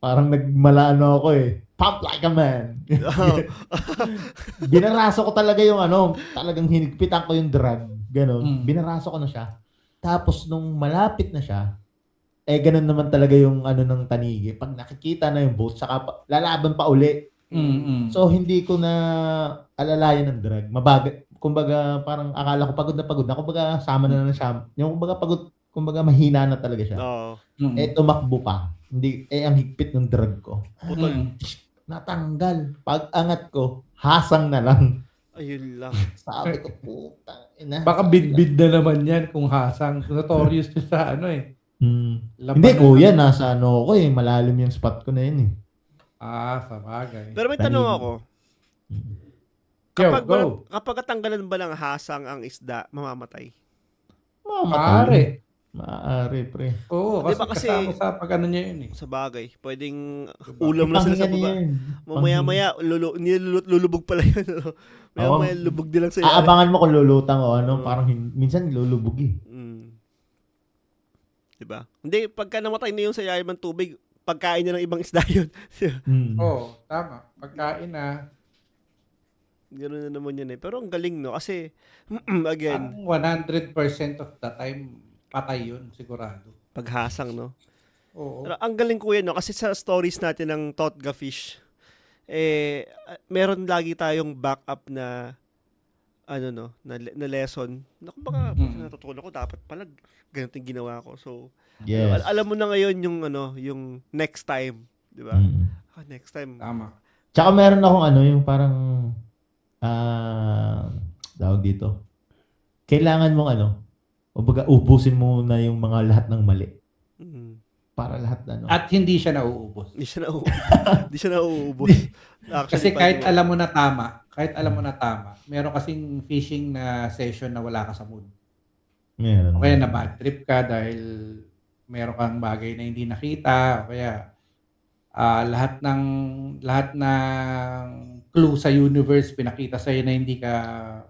Speaker 3: parang nagmalano ako Pump like a man. Binaraso ko talaga yung talagang hinigpitan ko yung drag. Ganon. Binaraso ko na siya. Tapos nung malapit na siya, ganun naman talaga yung ng Tanigi. Pag nakikita na yung boat, saka lalaban pa uli. So, hindi ko na alalayan ng drag. Mabagal. Kumbaga, parang akala ko pagod na pagod na. Kumbaga, sama na siya. Yung kumbaga pagod, kumbaga mahina na talaga siya.
Speaker 2: Oo.
Speaker 3: Tumakbo pa. Hindi, ang higpit ng drag ko.
Speaker 2: Putol.
Speaker 3: Natanggal. Pag angat ko, hasang na lang.
Speaker 2: Ayun lang.
Speaker 3: Sabi ko, puta.
Speaker 1: Baka bid-bid na naman yan kung hasang. Notorious yun sa
Speaker 3: Hindi, kuya. Nasa ko malalim yung spot ko na yun
Speaker 1: sa bagay.
Speaker 2: Pero may tanong ako.
Speaker 1: Yo,
Speaker 2: Kapag,
Speaker 1: go.
Speaker 2: kapag katanggalan ba ng hasang ang isda, mamamatay?
Speaker 3: Maaari, pre.
Speaker 1: Oo,
Speaker 2: Di ba
Speaker 1: kasi
Speaker 2: kasi-
Speaker 1: kasama sa pag niya yun
Speaker 2: Sa bagay. Pwedeng
Speaker 1: Diba?
Speaker 2: ulam na sila sa
Speaker 3: Panghinga
Speaker 2: baba.
Speaker 3: niya yun.
Speaker 2: Mamaya-maya, lulubog pala yun. Mamaya lubog din lang sa
Speaker 3: Aabangan mo kung lulutang o parang minsan lulubog
Speaker 2: Diba? Hindi, pagka namatay na yung sa ilalim ng tubig, pagkain niya ng ibang isda yun.
Speaker 1: Oo, tama. Pagkain na.
Speaker 2: Ganoon na naman yun Pero ang galing, no? Kasi, again,
Speaker 1: Ang 100% of the time, patay yun, sigurado.
Speaker 2: paghasang, no?
Speaker 1: Oo.
Speaker 2: Pero ang galing ko yan, no? Kasi sa stories natin ng Totga Fish, meron lagi tayong backup na na lesson. Na kumbaga, natutunan ko, dapat pala ganito yung ginawa ko. So,
Speaker 3: Yes.
Speaker 2: alam mo na ngayon yung yung next time, 'di ba? Next time.
Speaker 1: Tama.
Speaker 3: Tsaka meron akong yung parang tawag dito. Kailangan mong kumbaga ubusin mo na yung mga lahat ng mali. Para lahat
Speaker 1: At hindi siya nauubos.
Speaker 2: Hindi siya nauubos.
Speaker 1: Kasi kahit alam mo na tama, meron kasing fishing na session na wala ka sa mood.
Speaker 3: Meron.
Speaker 1: O kaya na bad trip ka dahil meron kang bagay na hindi nakita, o kaya lahat ng clue sa universe pinakita sa'yo na hindi ka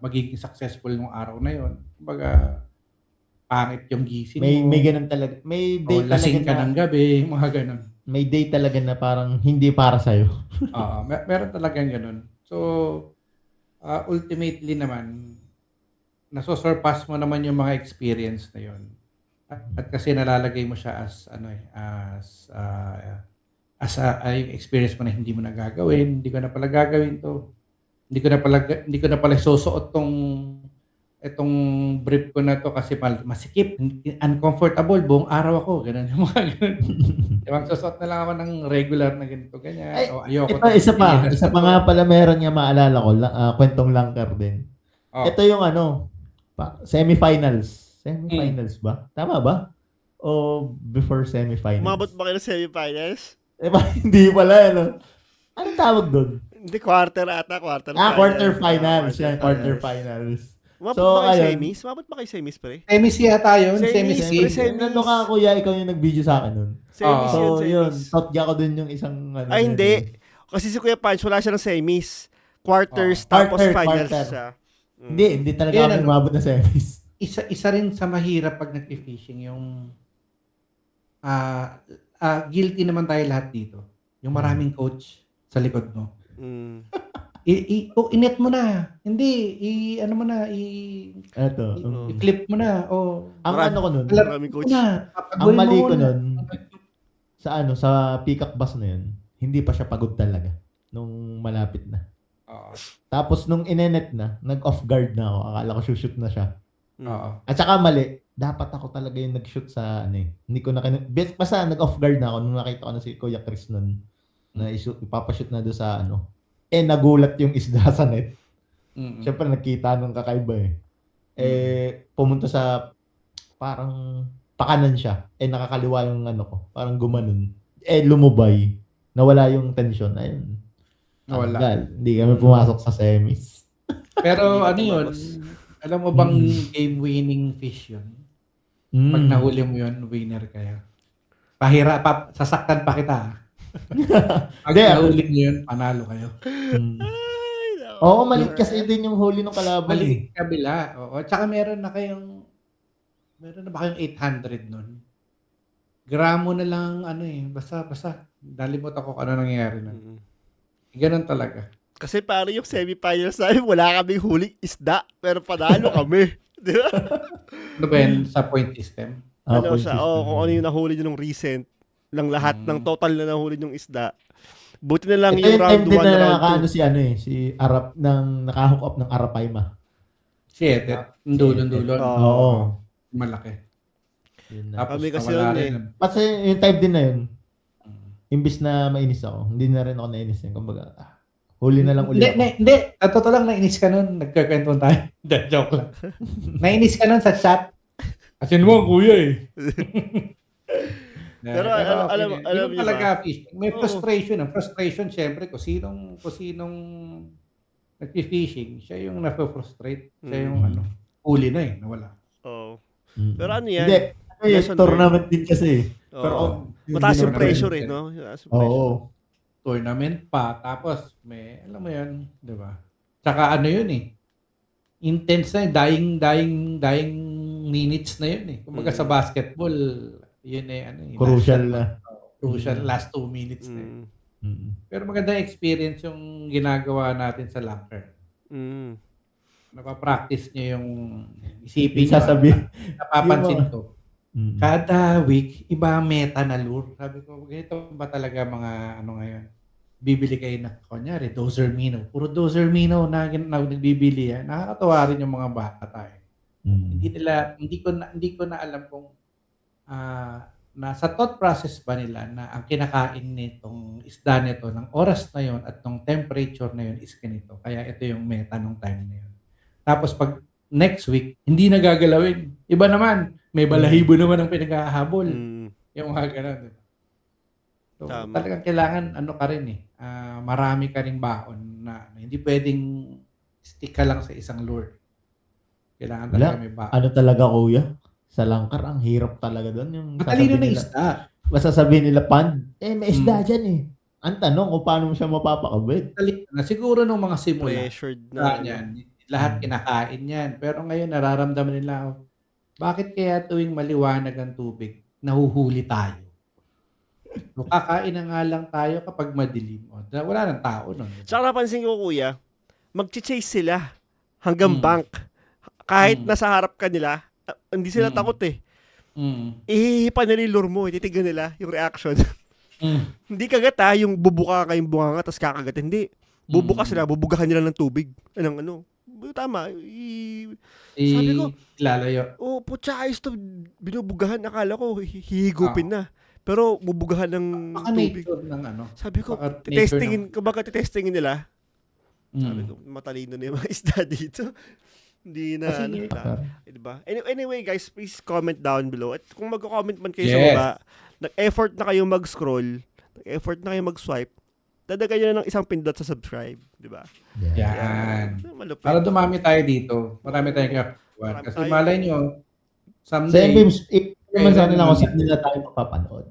Speaker 1: magiging successful nung araw na yon. Kumbaga, pangit yung gising mo.
Speaker 3: May ganun talaga. May day
Speaker 1: lasing
Speaker 3: talaga
Speaker 1: ka ng gabi, mga ganun.
Speaker 3: May day talaga na parang hindi para sa'yo.
Speaker 1: Meron talagang ganun. So, ultimately naman, nasosurpass mo naman yung mga experience na yon. At kasi nalalagay mo siya as yung experience mo na hindi mo na gagawin, hindi ko na pala gagawin to. Hindi ko na pala susuot itong brief ko na to kasi masikip, uncomfortable, buong araw ako, ganun yung mga ganun. Magsusuot na lang ako ng regular na ganito, ganyan. Ayoko.
Speaker 3: Isa pa nga pala meron nga maalala ko, kwentong langkar din. Ito yung semifinals. Semifinals ba? Tama ba? O before semifinals?
Speaker 2: Umabot ba kayo sa semifinals?
Speaker 3: Hindi pala, Anong tawag doon?
Speaker 2: Hindi, quarterfinals.
Speaker 3: Quarterfinals. Yan, quarterfinals.
Speaker 2: Umabot ba kayo semis? Umabot ba kayo semis, pre?
Speaker 1: Semis yata yun.
Speaker 2: Semis.
Speaker 3: Nandun ka, kuya, ikaw yung nag-video sa akin nun.
Speaker 2: Semis yun.
Speaker 3: Totga ko dun yung isang
Speaker 2: Ay, hindi. Kasi si Kuya Punch, wala siya ng semis. Quarters, tapos finals siya.
Speaker 3: Hindi talaga kami umabot na semis.
Speaker 1: Isa rin sa mahirap pag nag-fishing yung guilty naman tayo lahat dito. Yung maraming coach sa likod mo. Inet mo na. Hindi, ano mo na, i-clip mo na.
Speaker 3: Ang ko nun,
Speaker 2: maraming coach.
Speaker 3: ang mali ko nun, sa Peacock Bass na yun, hindi pa siya pagod talaga nung malapit na. Tapos nung inenet na, nag-off guard na ako. Akala ko shoot na siya. At saka mali, dapat ako talaga yung nag-shoot sa hindi ko na basta nag-off guard na ako nung nakita ko na si Kuya Chris nun na ipapashoot na doon sa nagulat yung isda sa net. Siyempre nakita nung kakaiba pumunta sa parang pakanan siya. Nakakaliwa yung ko. Parang gumanon. Lumubay. Nawala yung tension. Ayun.
Speaker 1: Nawala.
Speaker 3: Hindi kami pumasok sa semis.
Speaker 1: Pero yun? Alam mo bang game-winning fish yun? Pag nahuli mo yun, winner kayo. Sasaktan pa kita. Pag
Speaker 3: Hindi,
Speaker 1: nahuli mo yun, panalo kayo.
Speaker 2: Ay, nako.
Speaker 3: Oo, maliit kasi din yung huli ng kalaban.
Speaker 1: Maliit kabila. Oo. Tsaka meron na ba kayong 800 nun? Gramo na lang, basta, nalimutan ko kung ano nangyayari nun. Ganun talaga.
Speaker 2: Kasi parang yung semifinals namin, wala kaming huling isda, pero panalo kami. Di ba?
Speaker 1: Ano ba yun sa point system?
Speaker 2: Ano siya, kung ano yung nahuli nyo nung recent, ng lahat ng total na nahuli yung isda. Buti na lang
Speaker 3: Ito
Speaker 2: yung
Speaker 3: yung
Speaker 2: round
Speaker 3: time din
Speaker 2: 1
Speaker 3: na
Speaker 2: na round
Speaker 3: nakaano si Arap, nakahook up ng Arapaima.
Speaker 1: Si Etet. Dulo.
Speaker 3: Oo.
Speaker 1: Malaki.
Speaker 3: Yun na.
Speaker 1: Tapos
Speaker 2: Kami kasi
Speaker 1: nawala
Speaker 2: yun
Speaker 1: rin.
Speaker 3: Kasi yung time din na yun, imbis na mainis ako, hindi na rin ako nainis yun. Kumbaga, huli na lang ulit ako.
Speaker 1: Hindi. Totoo lang, nainis ka nun. Nagkakwentuhan tayo. Joke lang. Nainis ka nun sa chat. Kasi mo, kuya eh.
Speaker 2: Pero alam
Speaker 1: yun
Speaker 2: niyo
Speaker 1: talaga,
Speaker 2: ba?
Speaker 1: fishing. May frustration. Ang frustration, syempre, kung sinong nag-fishing, siya yung na-frustrate. Siya yung huli na eh, nawala.
Speaker 2: Oo.
Speaker 3: Mm.
Speaker 2: Pero ano yan?
Speaker 3: Hindi.
Speaker 2: Lesson
Speaker 3: Tournament din kasi.
Speaker 2: Oo.
Speaker 3: Pero,
Speaker 2: Mataas yung
Speaker 1: Hindi
Speaker 2: pressure
Speaker 1: naman.
Speaker 2: no? Mataas yung pressure.
Speaker 3: Oo.
Speaker 1: Tournament pa, tapos may, alam mo yun, di ba? Tsaka ano yun eh, intense na yun, dying minutes na yun eh. Kumbaga sa basketball, yun eh,
Speaker 3: Crucial na.
Speaker 1: Crucial, last 2 minutes na yun.
Speaker 3: Mm.
Speaker 1: Pero magandang experience yung ginagawa natin sa locker. Napapractice nyo yung isipin nyo.
Speaker 3: Sasabihin.
Speaker 1: Napapansin ko.
Speaker 3: Mm.
Speaker 1: Kada week, iba ang meta na lure. Sabi ko, ganito ba talaga mga ngayon? Bibili kayo na, kunyari, Dozer Mino. Puro Dozer Mino na nagbibili yan. Nakakatawa rin yung mga bata eh. Hindi ko na alam kung nasa thought process ba nila na ang kinakain nitong isda nito ng oras na yon at ng temperature na yon is ganito. Kaya ito yung meta ng time na yon. Tapos pag next week, hindi na gagalawin. Iba naman, may balahibo naman ang pinaghahabol. Yung mga ganun. Diba? So, talagang kailangan ka rin eh. Marami ka ring baon na hindi pwedeng stick ka lang sa isang lure. Kailangan talaga may baon.
Speaker 3: Ano talaga kuya? Sa langkar, ang hirap talaga doon. Yung
Speaker 1: matalino na isda.
Speaker 3: Masasabihin nila, may isda dyan eh. Ang tanong kung paano mo siya mapapakabit.
Speaker 1: Siguro nung mga simula.
Speaker 2: Pressured na.
Speaker 1: Yan. Lahat kinakain yan. Pero ngayon, nararamdaman nila, bakit kaya tuwing maliwanag ang tubig, nahuhuli tayo? So, kakain na nga lang tayo kapag madilim. Wala nang tao nun.
Speaker 2: Tsaka napansin ko, kuya, mag-chase sila hanggang bank. Kahit nasa harap ka nila, hindi sila takot eh. Ihihipa nila yung lure mo, titigan nila yung reaction. Hindi kagat yung bubuka kayong bunganga tapos kakagat. Hindi. Bubuka sila, bubugahan nila ng tubig. Tama. Sabi ko,
Speaker 1: lalayo.
Speaker 2: putya, ayos to. Binubugahan, akala ko, hihigupin na. Pero bubugahan ng tubig. Sabi ko, titestingin nila. Sabi ko, matalino na yung mga isda dito. Hindi na, diba? Anyway, guys, please comment down below. At kung magko-comment man kayo sa baba, nag-effort na kayo mag-scroll, nag-effort na kayo mag-swipe, dadagan nyo na ng isang pindot sa subscribe, diba?
Speaker 1: Yan. Para dumami tayo dito. Marami tayong kakakuan. Kasi malay nyo, someday,
Speaker 3: naman sana lang kung saan nila tayo mapapanood.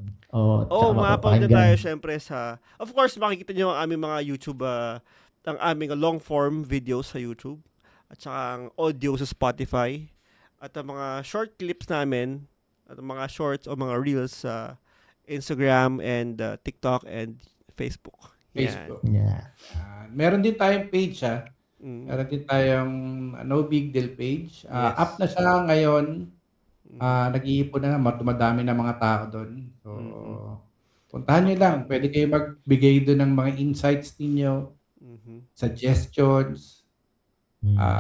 Speaker 2: Mapapanood tayo syempre sa, of course, makikita nyo ang aming mga YouTube, ang aming long form videos sa YouTube. At saka ang audio sa Spotify, at ang mga short clips namin, at ang mga shorts o mga reels sa Instagram and TikTok and Facebook.
Speaker 3: Yeah.
Speaker 1: Meron din tayong page Meron din tayong No Big Deal page. Up na siya ngayon. Nag-iipon na, dumadami na mga tao doon. So, puntahan nyo lang. Pwede kayo magbigay doon ng mga insights ninyo, suggestions,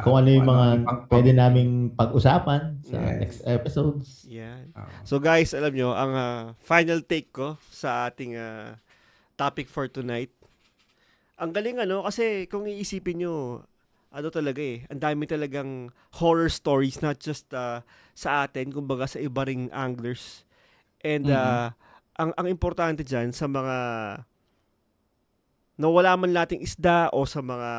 Speaker 3: kung ano yung mga pwede naming pag-usapan sa next episodes.
Speaker 2: Yan. So guys, alam nyo, ang final take ko sa ating topic for tonight, ang galing kasi kung iisipin nyo, talaga ang dami talagang horror stories, not just sa atin, kumbaga sa iba ring anglers. And ang importante dyan sa mga nawala man nating isda o sa mga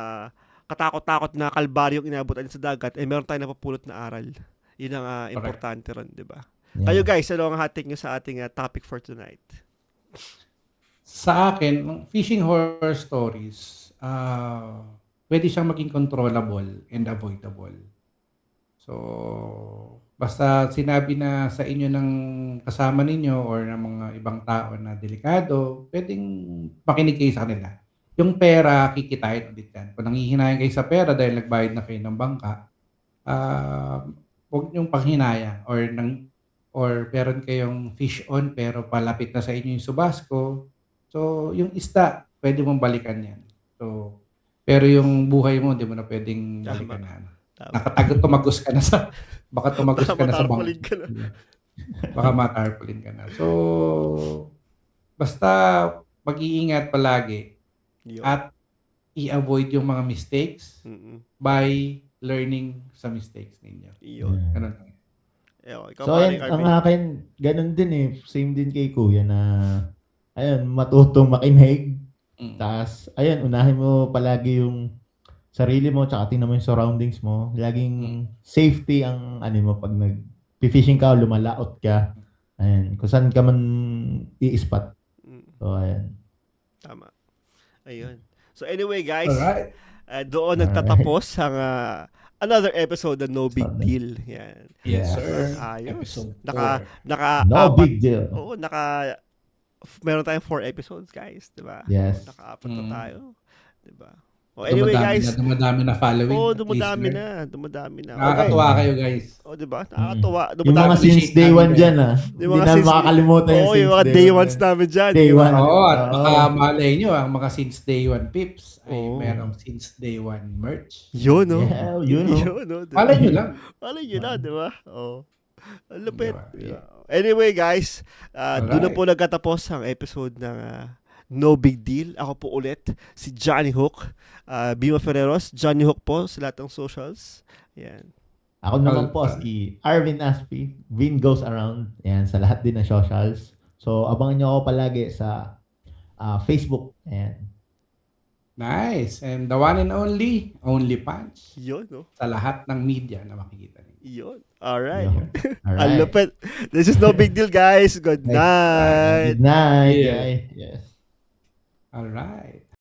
Speaker 2: katakot-takot na kalbaryong inabutan sa dagat, meron tayong napapulot na aral. Yun ang importante ron, di ba?
Speaker 3: Yeah.
Speaker 2: Kayo guys, ano ang hot take nyo sa ating topic for tonight?
Speaker 1: Sa akin, fishing horror stories, pwede siyang maging controllable and avoidable. So, basta sinabi na sa inyo ng kasama ninyo or ng mga ibang tao na delikado, pwedeng makinig kayo sa kanila. Yung pera, kikitain ulit yan. Kung nanghihinayan kayo sa pera dahil nagbayad na kayo ng bangka, huwag niyong panghinayang or meron kayong fish on pero palapit na sa inyo yung subasco. So, yung isda, pwede mong balikan yan. So, pero yung buhay mo, hindi mo na pwedeng balikan na. Tumagos ka na sa baka tumagos ka na sa
Speaker 2: Matarpaulin
Speaker 1: bangka.
Speaker 2: ka na.
Speaker 1: Baka matarpaulin ka na. So, basta mag-iingat palagi
Speaker 2: Yun.
Speaker 1: at i-avoid yung mga mistakes
Speaker 2: Mm-mm.
Speaker 1: by learning sa mistakes ninyo.
Speaker 2: Yun.
Speaker 3: Yeah.
Speaker 1: Ganun lang.
Speaker 2: Ikaw,
Speaker 3: So,
Speaker 2: paring
Speaker 3: ayun, ang
Speaker 2: Arvin.
Speaker 3: akin, ganun din eh. Same din kay Kuya na, ayun, matutong makinig.
Speaker 1: Mm.
Speaker 3: Tapos, ayun, unahin mo palagi yung sarili mo, tsaka tingnan mo yung surroundings mo. Laging safety ang, mo, pag nag-fishing ka o lumalaot ka. Ayun, kung saan ka man i-spot.
Speaker 2: Mm,
Speaker 3: So, ayun.
Speaker 2: Tama. Ayun. So anyway guys,
Speaker 1: Alright.
Speaker 2: doon
Speaker 3: Alright.
Speaker 2: nagtatapos ang another episode ng No Big
Speaker 3: Solid.
Speaker 2: Deal. Yan.
Speaker 1: Yes,
Speaker 3: Yes.
Speaker 1: sir.
Speaker 2: Ayos.
Speaker 1: Episode
Speaker 2: Naka
Speaker 3: No
Speaker 2: apat.
Speaker 3: big deal.
Speaker 2: Oo, meron tayong 4 episodes, guys, 'di ba?
Speaker 3: Yes.
Speaker 2: Naka-apat na
Speaker 1: Mm.
Speaker 2: tayo, 'di ba? Anyway, guys.
Speaker 1: Dumadami na following.
Speaker 2: Dumadami
Speaker 1: listener.
Speaker 2: na. Dumadami na.
Speaker 1: Nakakatuwa kayo, guys.
Speaker 2: Di ba? Nakakatuwa.
Speaker 3: Yung mga
Speaker 2: Dumadami.
Speaker 1: appreciate
Speaker 3: since day
Speaker 1: namin
Speaker 3: one
Speaker 1: kayo.
Speaker 3: dyan
Speaker 2: Yung
Speaker 3: Hindi
Speaker 2: mga
Speaker 3: na
Speaker 2: since-
Speaker 3: makakalimutan yung
Speaker 2: Oo,
Speaker 3: since
Speaker 2: yung mga day ones namin dyan.
Speaker 3: Day
Speaker 2: di ba?
Speaker 3: one.
Speaker 1: Oo, at
Speaker 3: Oo.
Speaker 1: baka malay nyo, ang mga since day one pips ay
Speaker 2: Oo.
Speaker 1: merong since day one merch.
Speaker 2: Yun, no?
Speaker 3: Yeah, yun, no?
Speaker 2: Yun, no? Di ba?
Speaker 1: Malay nyo lang.
Speaker 2: Malay nyo na, di ba? Oo. Ang lupit.
Speaker 1: Diba?
Speaker 2: Anyway, guys, doon na
Speaker 1: Alright.
Speaker 2: po nagkatapos ang episode ng No Big Deal. Ako po ulit, si Johnny Hook. Bima Ferreros, Johnny Hook po sa lahat ng socials. Yan.
Speaker 3: Ako naman po si Arvin Aspi, Vin Goes Around, yan, sa lahat din ng socials. So, abangan nyo ako palagi sa Facebook. Ayan.
Speaker 1: Nice. And the one and only Punch
Speaker 2: Yun, no?
Speaker 1: sa lahat ng media na makikita ninyo.
Speaker 2: Yun. Alright.
Speaker 3: Yun.
Speaker 2: Ang
Speaker 3: Alright.
Speaker 2: lupit. This is No Big Deal, guys. Good night.
Speaker 3: Good night.
Speaker 1: Yeah.
Speaker 3: guys. Yes.
Speaker 1: Alright.